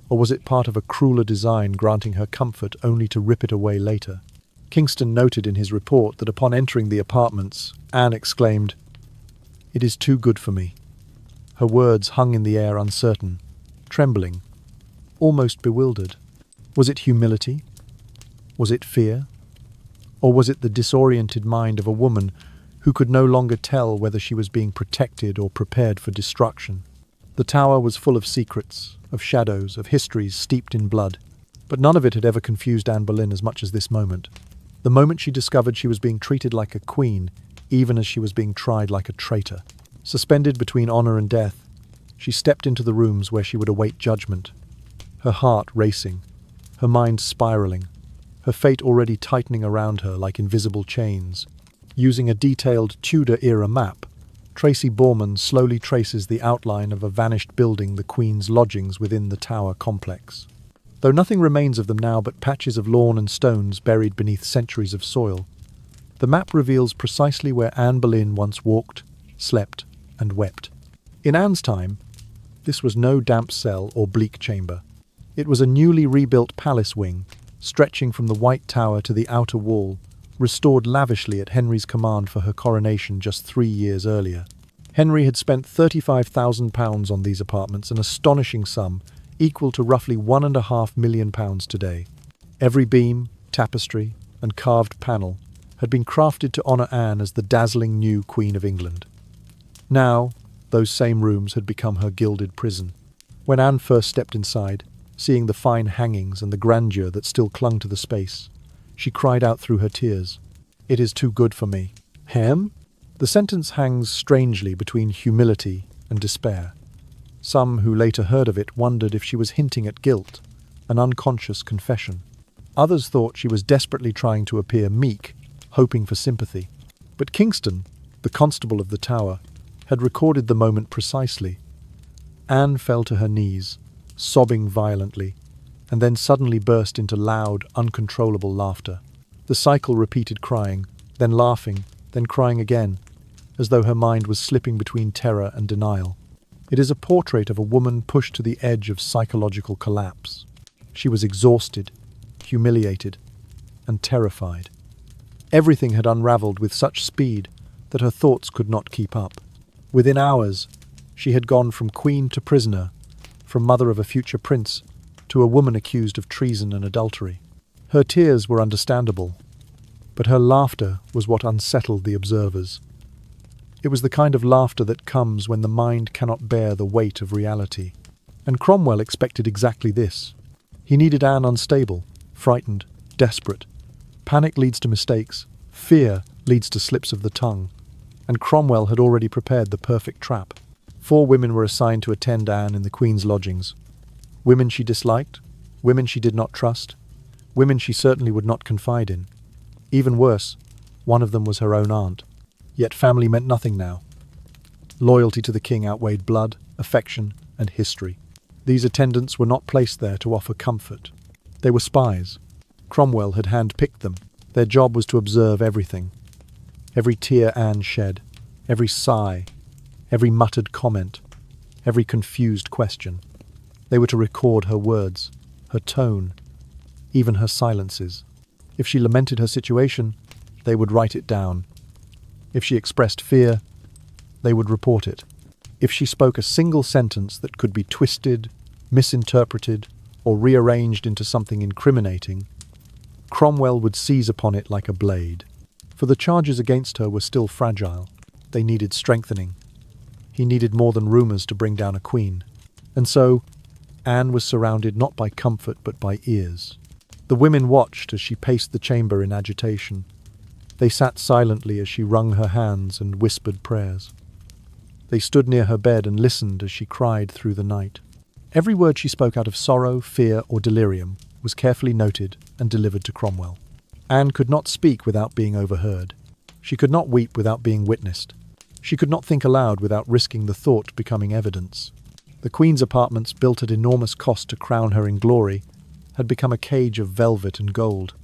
Or was it part of a crueler design granting her comfort only to rip it away later? Kingston noted in his report that upon entering the apartments, Anne exclaimed, "It is too good for me." Her words hung in the air uncertain, trembling, almost bewildered. Was it humility? Was it fear? Or was it the disoriented mind of a woman who could no longer tell whether she was being protected or prepared for destruction? The Tower was full of secrets, of shadows, of histories steeped in blood, but none of it had ever confused Anne Boleyn as much as this moment. The moment she discovered she was being treated like a queen, even as she was being tried like a traitor. Suspended between honour and death, she stepped into the rooms where she would await judgment, her heart racing, her mind spiralling, her fate already tightening around her like invisible chains. Using a detailed Tudor-era map, Tracy Borman slowly traces the outline of a vanished building, the Queen's lodgings within the Tower complex. Though nothing remains of them now but patches of lawn and stones buried beneath centuries of soil, the map reveals precisely where Anne Boleyn once walked, slept, and wept. In Anne's time, this was no damp cell or bleak chamber. It was a newly rebuilt palace wing, stretching from the White Tower to the outer wall, restored lavishly at Henry's command for her coronation just 3 years earlier. Henry had spent £35,000 on these apartments, an astonishing sum equal to roughly £1.5 million today. Every beam, tapestry, and carved panel had been crafted to honour Anne as the dazzling new Queen of England. Now, those same rooms had become her gilded prison. When Anne first stepped inside, seeing the fine hangings and the grandeur that still clung to the space, she cried out through her tears, "It is too good for me." Hem? The sentence hangs strangely between humility and despair. Some who later heard of it wondered if she was hinting at guilt, an unconscious confession. Others thought she was desperately trying to appear meek, hoping for sympathy. But Kingston, the Constable of the Tower, had recorded the moment precisely. Anne fell to her knees, sobbing violently, and then suddenly burst into loud, uncontrollable laughter. The cycle repeated, crying, then laughing, then crying again, as though her mind was slipping between terror and denial. It is a portrait of a woman pushed to the edge of psychological collapse. She was exhausted, humiliated, and terrified. Everything had unravelled with such speed that her thoughts could not keep up. Within hours, she had gone from queen to prisoner, from mother of a future prince to a woman accused of treason and adultery. Her tears were understandable, but her laughter was what unsettled the observers. It was the kind of laughter that comes when the mind cannot bear the weight of reality. And Cromwell expected exactly this. He needed Anne unstable, frightened, desperate. Panic leads to mistakes. Fear leads to slips of the tongue. And Cromwell had already prepared the perfect trap. 4 women were assigned to attend Anne in the Queen's lodgings. Women she disliked, women she did not trust, women she certainly would not confide in. Even worse, one of them was her own aunt. Yet family meant nothing now. Loyalty to the king outweighed blood, affection, and history. These attendants were not placed there to offer comfort. They were spies. Cromwell had handpicked them. Their job was to observe everything. Every tear Anne shed, every sigh, every muttered comment, every confused question. They were to record her words, her tone, even her silences. If she lamented her situation, they would write it down. If she expressed fear, they would report it. If she spoke a single sentence that could be twisted, misinterpreted, or rearranged into something incriminating, Cromwell would seize upon it like a blade. For the charges against her were still fragile. They needed strengthening. He needed more than rumours to bring down a queen. And so, Anne was surrounded not by comfort but by ears. The women watched as she paced the chamber in agitation. They sat silently as she wrung her hands and whispered prayers. They stood near her bed and listened as she cried through the night. Every word she spoke out of sorrow, fear, or delirium was carefully noted and delivered to Cromwell. Anne could not speak without being overheard. She could not weep without being witnessed. She could not think aloud without risking the thought becoming evidence. The Queen's apartments, built at enormous cost to crown her in glory, had become a cage of velvet and gold.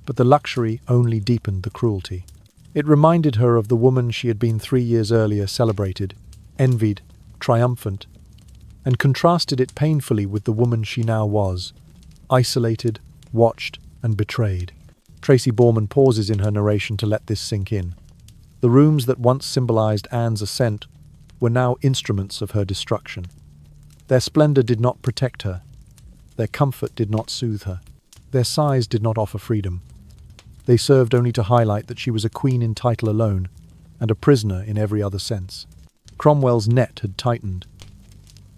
But the luxury only deepened the cruelty. It reminded her of the woman she had been 3 years earlier celebrated, envied, triumphant, and contrasted it painfully with the woman she now was, isolated, watched, and betrayed. Tracy Borman pauses in her narration to let this sink in. The rooms that once symbolized Anne's ascent were now instruments of her destruction. Their splendor did not protect her. Their comfort did not soothe her. Their size did not offer freedom. They served only to highlight that she was a queen in title alone, and a prisoner in every other sense. Cromwell's net had tightened.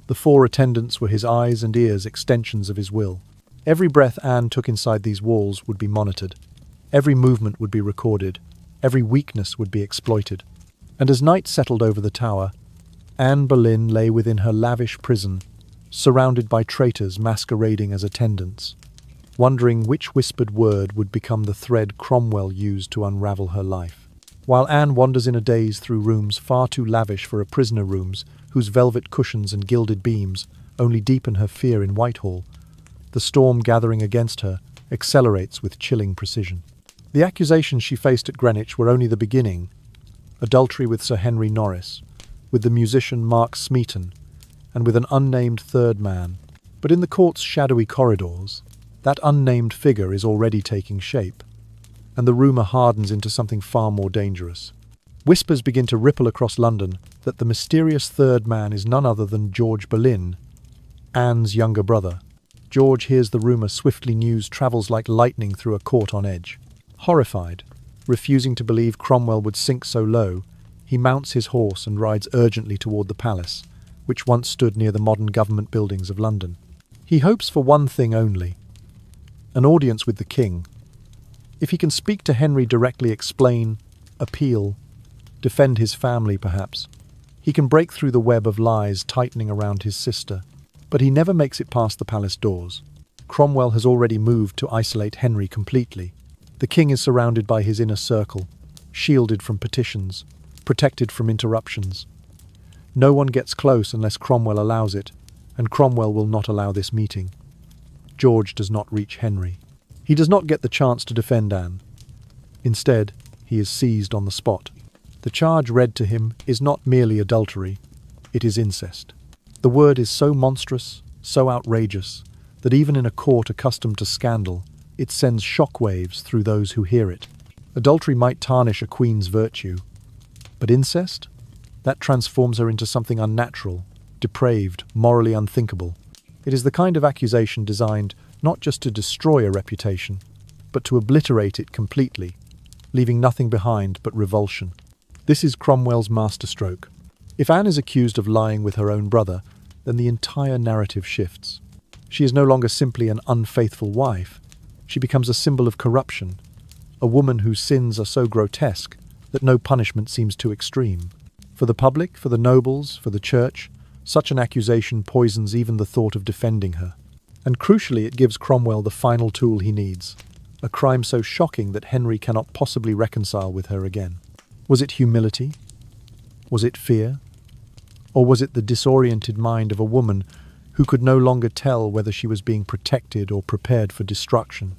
The 4 attendants were his eyes and ears, extensions of his will. Every breath Anne took inside these walls would be monitored. Every movement would be recorded. Every weakness would be exploited. And as night settled over the tower, Anne Boleyn lay within her lavish prison, surrounded by traitors masquerading as attendants, wondering which whispered word would become the thread Cromwell used to unravel her life. While Anne wanders in a daze through rooms far too lavish for a prisoner rooms, whose velvet cushions and gilded beams only deepen her fear in Whitehall, the storm gathering against her accelerates with chilling precision. The accusations she faced at Greenwich were only the beginning. Adultery with Sir Henry Norris, with the musician Mark Smeaton, and with an unnamed third man. But in the court's shadowy corridors, that unnamed figure is already taking shape, and the rumour hardens into something far more dangerous. Whispers begin to ripple across London that the mysterious third man is none other than George Boleyn, Anne's younger brother. George hears the rumour swiftly. News travels like lightning through a court on edge. Horrified, refusing to believe Cromwell would sink so low, he mounts his horse and rides urgently toward the palace, which once stood near the modern government buildings of London. He hopes for one thing only: an audience with the king. If he can speak to Henry directly, explain, appeal, defend his family perhaps, he can break through the web of lies tightening around his sister. But he never makes it past the palace doors. Cromwell has already moved to isolate Henry completely. The king is surrounded by his inner circle, shielded from petitions, protected from interruptions. No one gets close unless Cromwell allows it, and Cromwell will not allow this meeting. George does not reach Henry. He does not get the chance to defend Anne. Instead, he is seized on the spot. The charge read to him is not merely adultery, it is incest. The word is so monstrous, so outrageous, that even in a court accustomed to scandal, it sends shockwaves through those who hear it. Adultery might tarnish a queen's virtue, but incest? That transforms her into something unnatural, depraved, morally unthinkable. It is the kind of accusation designed not just to destroy a reputation, but to obliterate it completely, leaving nothing behind but revulsion. This is Cromwell's masterstroke. If Anne is accused of lying with her own brother, then the entire narrative shifts. She is no longer simply an unfaithful wife. She becomes a symbol of corruption, a woman whose sins are so grotesque that no punishment seems too extreme. For the public, for the nobles, for the church, such an accusation poisons even the thought of defending her. And crucially, it gives Cromwell the final tool he needs, a crime so shocking that Henry cannot possibly reconcile with her again. Was it humility? Was it fear? Or was it the disoriented mind of a woman who could no longer tell whether she was being protected or prepared for destruction?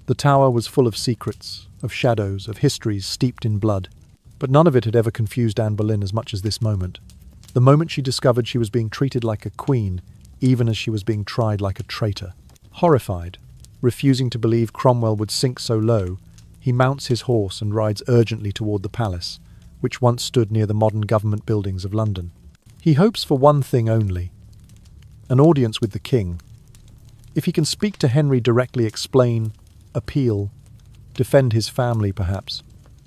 The Tower was full of secrets, of shadows, of histories steeped in blood. But none of it had ever confused Anne Boleyn as much as this moment. The moment she discovered she was being treated like a queen, even as she was being tried like a traitor. Horrified, refusing to believe Cromwell would sink so low, he mounts his horse and rides urgently toward the palace, which once stood near the modern government buildings of London. He hopes for one thing only: an audience with the king. If he can speak to Henry directly, explain, appeal, defend his family perhaps,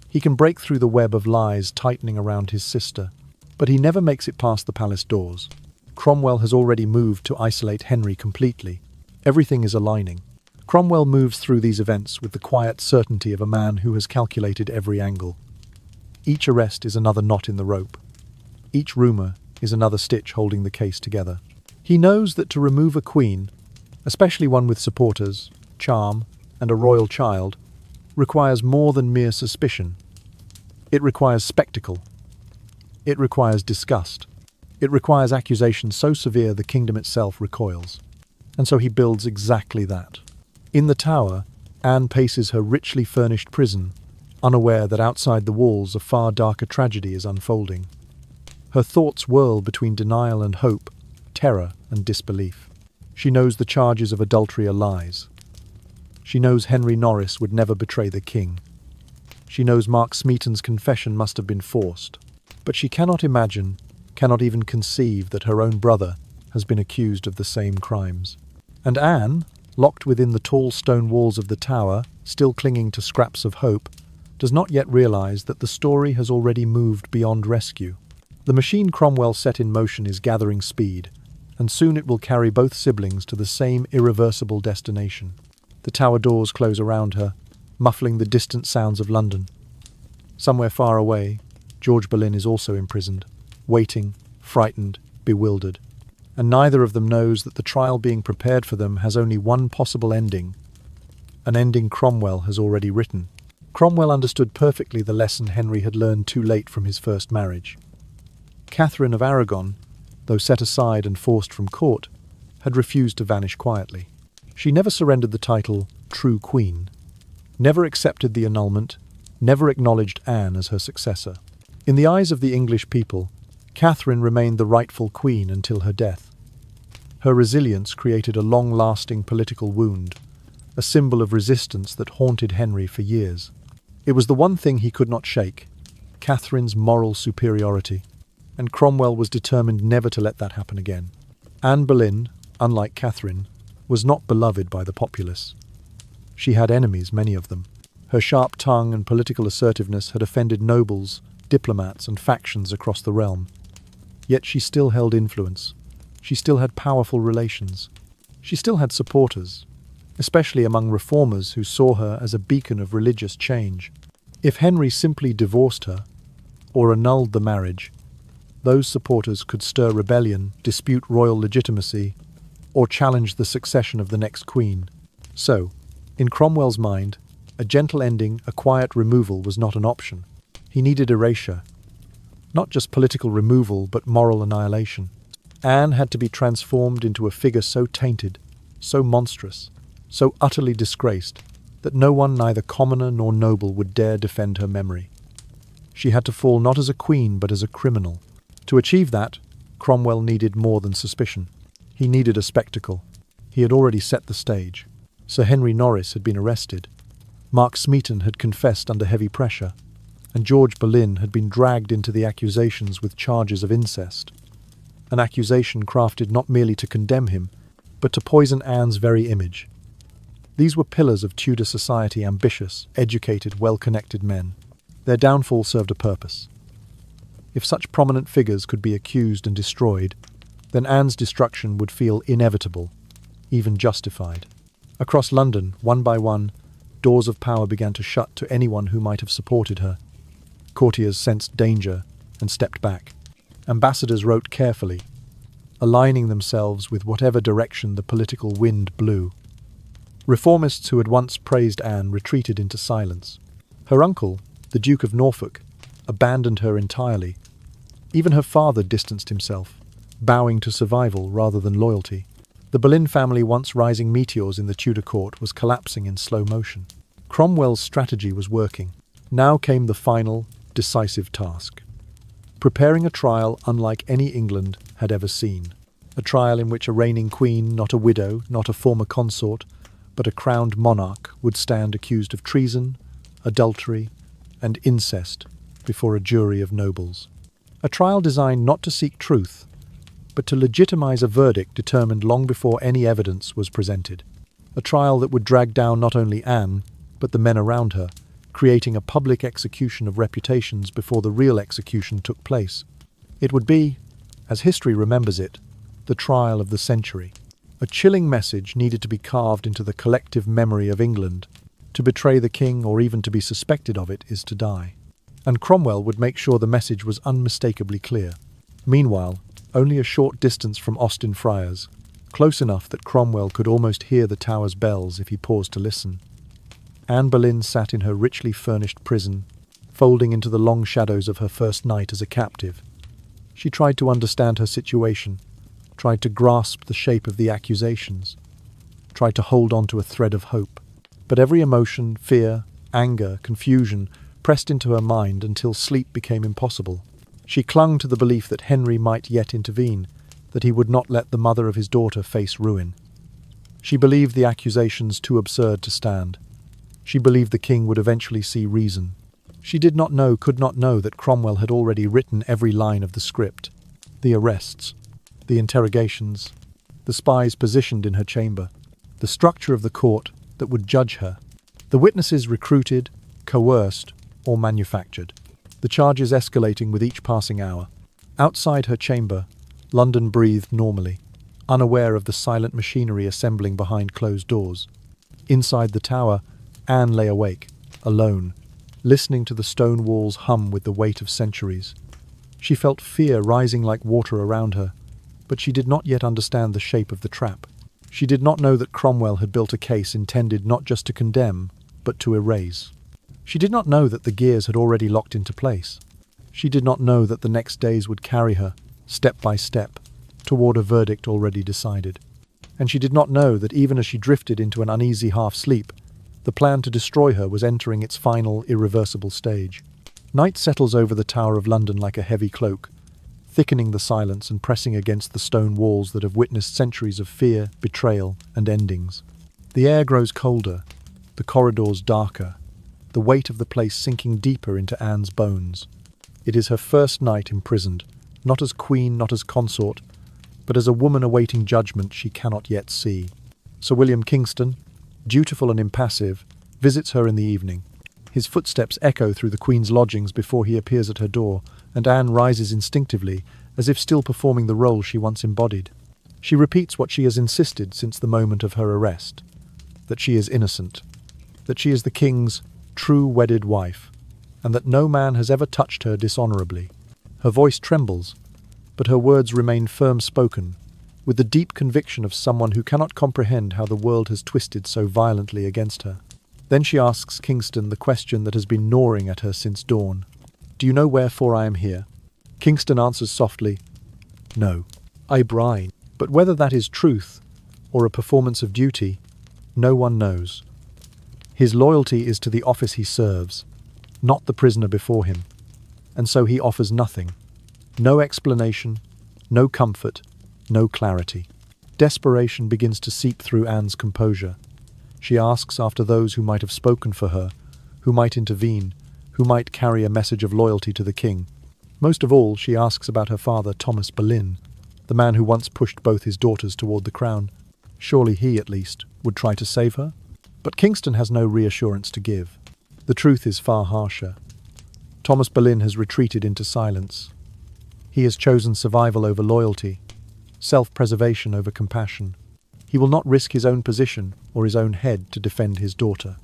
he can break through the web of lies tightening around his sister. But he never makes it past the palace doors. Cromwell has already moved to isolate Henry completely. Everything is aligning. Cromwell moves through these events with the quiet certainty of a man who has calculated every angle. Each arrest is another knot in the rope. Each rumour is another stitch holding the case together. He knows that to remove a queen, especially one with supporters, charm, and a royal child, requires more than mere suspicion. It requires spectacle. It requires disgust. It requires accusations so severe the kingdom itself recoils. And so he builds exactly that. In the Tower, Anne paces her richly furnished prison, unaware that outside the walls a far darker tragedy is unfolding. Her thoughts whirl between denial and hope, terror and disbelief. She knows the charges of adultery are lies. She knows Henry Norris would never betray the king. She knows Mark Smeaton's confession must have been forced. But she cannot imagine, cannot even conceive that her own brother has been accused of the same crimes. And Anne, locked within the tall stone walls of the Tower, still clinging to scraps of hope, does not yet realize that the story has already moved beyond rescue. The machine Cromwell set in motion is gathering speed, and soon it will carry both siblings to the same irreversible destination. The Tower doors close around her, muffling the distant sounds of London. Somewhere far away, George Boleyn is also imprisoned, waiting, frightened, bewildered. And neither of them knows that the trial being prepared for them has only one possible ending, an ending Cromwell has already written. Cromwell understood perfectly the lesson Henry had learned too late from his first marriage. Catherine of Aragon, though set aside and forced from court, had refused to vanish quietly. She never surrendered the title True Queen, never accepted the annulment, never acknowledged Anne as her successor. In the eyes of the English people, Catherine remained the rightful queen until her death. Her resilience created a long-lasting political wound, a symbol of resistance that haunted Henry for years. It was the one thing he could not shake, Catherine's moral superiority, and Cromwell was determined never to let that happen again. Anne Boleyn, unlike Catherine, was not beloved by the populace. She had enemies, many of them. Her sharp tongue and political assertiveness had offended nobles, diplomats, and factions across the realm. Yet she still held influence. She still had powerful relations. She still had supporters, especially among reformers who saw her as a beacon of religious change. If Henry simply divorced her, or annulled the marriage, those supporters could stir rebellion, dispute royal legitimacy, or challenge the succession of the next queen. So, in Cromwell's mind, a gentle ending, a quiet removal was not an option. He needed erasure. Not just political removal, but moral annihilation. Anne had to be transformed into a figure so tainted, so monstrous, so utterly disgraced, that no one, neither commoner nor noble, would dare defend her memory. She had to fall not as a queen, but as a criminal. To achieve that, Cromwell needed more than suspicion. He needed a spectacle. He had already set the stage. Sir Henry Norris had been arrested. Mark Smeaton had confessed under heavy pressure, and George Boleyn had been dragged into the accusations with charges of incest. An accusation crafted not merely to condemn him, but to poison Anne's very image. These were pillars of Tudor society, ambitious, educated, well-connected men. Their downfall served a purpose. If such prominent figures could be accused and destroyed, then Anne's destruction would feel inevitable, even justified. Across London, one by one, doors of power began to shut to anyone who might have supported her. Courtiers sensed danger and stepped back. Ambassadors wrote carefully, aligning themselves with whatever direction the political wind blew. Reformists who had once praised Anne retreated into silence. Her uncle, the Duke of Norfolk, abandoned her entirely. Even her father distanced himself, bowing to survival rather than loyalty. The Boleyn family, once rising meteors in the Tudor court, was collapsing in slow motion. Cromwell's strategy was working. Now came the final, decisive task: preparing a trial unlike any England had ever seen. A trial in which a reigning queen, not a widow, not a former consort, but a crowned monarch, would stand accused of treason, adultery, and incest before a jury of nobles. A trial designed not to seek truth, but to legitimize a verdict determined long before any evidence was presented. A trial that would drag down not only Anne, but the men around her, creating a public execution of reputations before the real execution took place. It would be, as history remembers it, the trial of the century. A chilling message needed to be carved into the collective memory of England. To betray the king, or even to be suspected of it, is to die. And Cromwell would make sure the message was unmistakably clear. Meanwhile, only a short distance from Austin Friars, close enough that Cromwell could almost hear the tower's bells if he paused to listen, Anne Boleyn sat in her richly furnished prison, folding into the long shadows of her first night as a captive. She tried to understand her situation, tried to grasp the shape of the accusations, tried to hold on to a thread of hope. But every emotion, fear, anger, confusion, pressed into her mind until sleep became impossible. She clung to the belief that Henry might yet intervene, that he would not let the mother of his daughter face ruin. She believed the accusations too absurd to stand. She believed the king would eventually see reason. She did not know, could not know, that Cromwell had already written every line of the script. The arrests, the interrogations, the spies positioned in her chamber, the structure of the court that would judge her, the witnesses recruited, coerced, or manufactured, the charges escalating with each passing hour. Outside her chamber, London breathed normally, unaware of the silent machinery assembling behind closed doors. Inside the tower, Anne lay awake, alone, listening to the stone walls hum with the weight of centuries. She felt fear rising like water around her, but she did not yet understand the shape of the trap. She did not know that Cromwell had built a case intended not just to condemn, but to erase. She did not know that the gears had already locked into place. She did not know that the next days would carry her, step by step, toward a verdict already decided. And she did not know that even as she drifted into an uneasy half-sleep, the plan to destroy her was entering its final, irreversible stage. Night settles over the Tower of London like a heavy cloak, thickening the silence and pressing against the stone walls that have witnessed centuries of fear, betrayal, and endings. The air grows colder, the corridors darker, the weight of the place sinking deeper into Anne's bones. It is her first night imprisoned, not as queen, not as consort, but as a woman awaiting judgment she cannot yet see. Sir William Kingston, dutiful and impassive, visits her in the evening. His footsteps echo through the Queen's lodgings before he appears at her door, and Anne rises instinctively, as if still performing the role she once embodied. She repeats what she has insisted since the moment of her arrest, that she is innocent, that she is the King's true wedded wife, and that no man has ever touched her dishonourably. Her voice trembles, but her words remain firm-spoken, with the deep conviction of someone who cannot comprehend how the world has twisted so violently against her. Then she asks Kingston the question that has been gnawing at her since dawn. "Do you know wherefore I am here?" Kingston answers softly, "No, I brine." But whether that is truth or a performance of duty, no one knows. His loyalty is to the office he serves, not the prisoner before him, and so he offers nothing. No explanation, no comfort, no clarity. Desperation begins to seep through Anne's composure. She asks after those who might have spoken for her, who might intervene, who might carry a message of loyalty to the king. Most of all, she asks about her father, Thomas Boleyn, the man who once pushed both his daughters toward the crown. Surely he, at least, would try to save her? But Kingston has no reassurance to give. The truth is far harsher. Thomas Boleyn has retreated into silence. He has chosen survival over loyalty, self-preservation over compassion. He will not risk his own position or his own head to defend his daughter.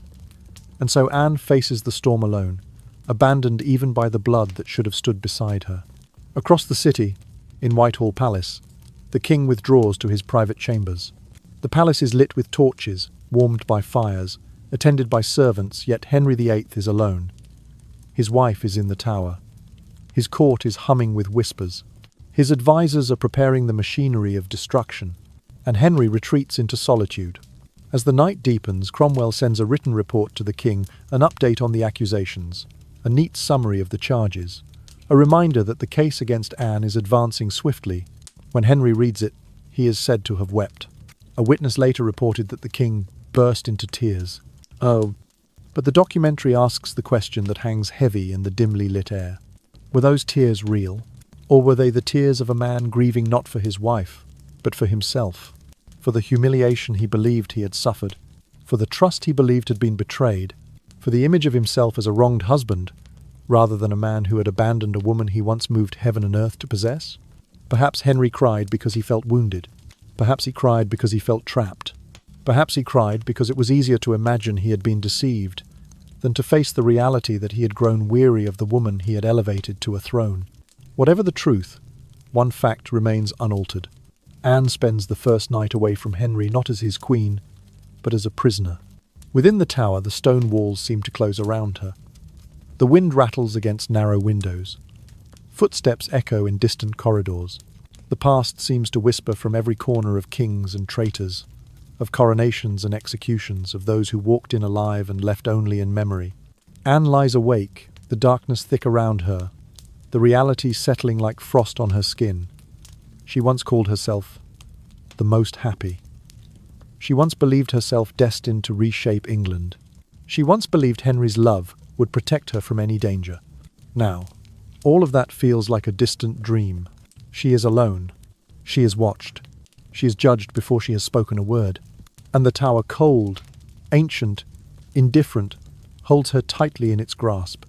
And so Anne faces the storm alone, abandoned even by the blood that should have stood beside her. Across the city, in Whitehall Palace, the king withdraws to his private chambers. The palace is lit with torches, warmed by fires, attended by servants, yet Henry VIII is alone. His wife is in the tower. His court is humming with whispers. His advisors are preparing the machinery of destruction, and Henry retreats into solitude. As the night deepens, Cromwell sends a written report to the king, an update on the accusations, a neat summary of the charges, a reminder that the case against Anne is advancing swiftly. When Henry reads it, he is said to have wept. A witness later reported that the king burst into tears. Oh, but the documentary asks the question that hangs heavy in the dimly lit air. Were those tears real? Or were they the tears of a man grieving not for his wife, but for himself, for the humiliation he believed he had suffered, for the trust he believed had been betrayed, for the image of himself as a wronged husband, rather than a man who had abandoned a woman he once moved heaven and earth to possess? Perhaps Henry cried because he felt wounded. Perhaps he cried because he felt trapped. Perhaps he cried because it was easier to imagine he had been deceived than to face the reality that he had grown weary of the woman he had elevated to a throne. Whatever the truth, one fact remains unaltered. Anne spends the first night away from Henry not as his queen, but as a prisoner. Within the tower, the stone walls seem to close around her. The wind rattles against narrow windows. Footsteps echo in distant corridors. The past seems to whisper from every corner of kings and traitors, of coronations and executions, of those who walked in alive and left only in memory. Anne lies awake, the darkness thick around her, the reality settling like frost on her skin. She once called herself the most happy. She once believed herself destined to reshape England. She once believed Henry's love would protect her from any danger. Now, all of that feels like a distant dream. She is alone. She is watched. She is judged before she has spoken a word. And the tower, cold, ancient, indifferent, holds her tightly in its grasp,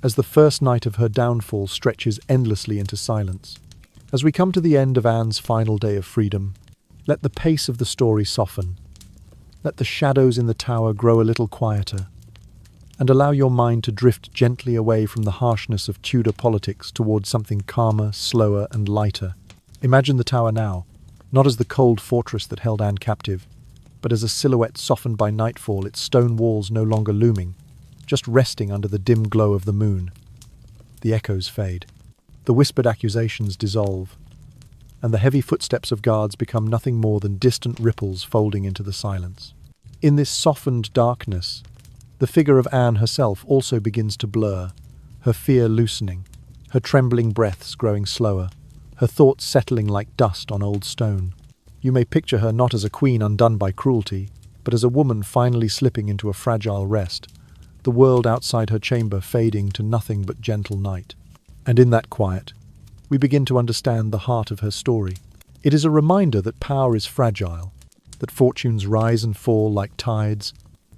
as the first night of her downfall stretches endlessly into silence. As we come to the end of Anne's final day of freedom, let the pace of the story soften. Let the shadows in the tower grow a little quieter, and allow your mind to drift gently away from the harshness of Tudor politics towards something calmer, slower, and lighter. Imagine the tower now, not as the cold fortress that held Anne captive, but as a silhouette softened by nightfall, its stone walls no longer looming, just resting under the dim glow of the moon. The echoes fade. The whispered accusations dissolve, and the heavy footsteps of guards become nothing more than distant ripples folding into the silence. In this softened darkness, the figure of Anne herself also begins to blur, her fear loosening, her trembling breaths growing slower, her thoughts settling like dust on old stone. You may picture her not as a queen undone by cruelty, but as a woman finally slipping into a fragile rest, the world outside her chamber fading to nothing but gentle night. And in that quiet, we begin to understand the heart of her story. It is a reminder that power is fragile, that fortunes rise and fall like tides,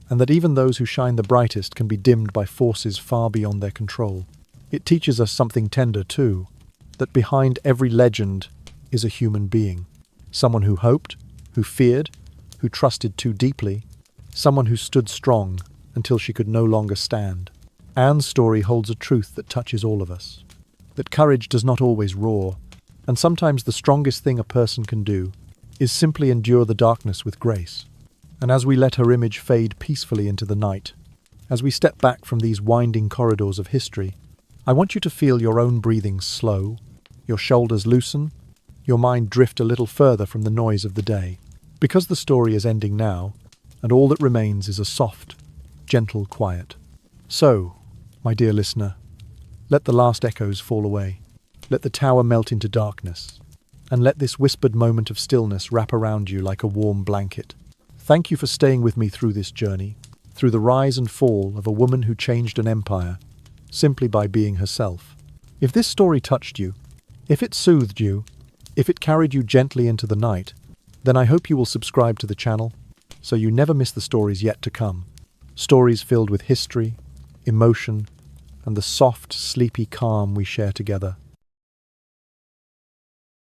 and that even those who shine the brightest can be dimmed by forces far beyond their control. It teaches us something tender too, that behind every legend is a human being. Someone who hoped, who feared, who trusted too deeply, someone who stood strong until she could no longer stand. Anne's story holds a truth that touches all of us, that courage does not always roar, and sometimes the strongest thing a person can do is simply endure the darkness with grace. And as we let her image fade peacefully into the night, as we step back from these winding corridors of history, I want you to feel your own breathing slow, your shoulders loosen, your mind drift a little further from the noise of the day. Because the story is ending now, and all that remains is a soft, gentle quiet. So, my dear listener, let the last echoes fall away. Let the tower melt into darkness, and let this whispered moment of stillness wrap around you like a warm blanket. Thank you for staying with me through this journey, through the rise and fall of a woman who changed an empire simply by being herself. If this story touched you, if it soothed you, if it carried you gently into the night, then I hope you will subscribe to the channel so you never miss the stories yet to come. Stories filled with history, emotion, and the soft, sleepy calm we share together.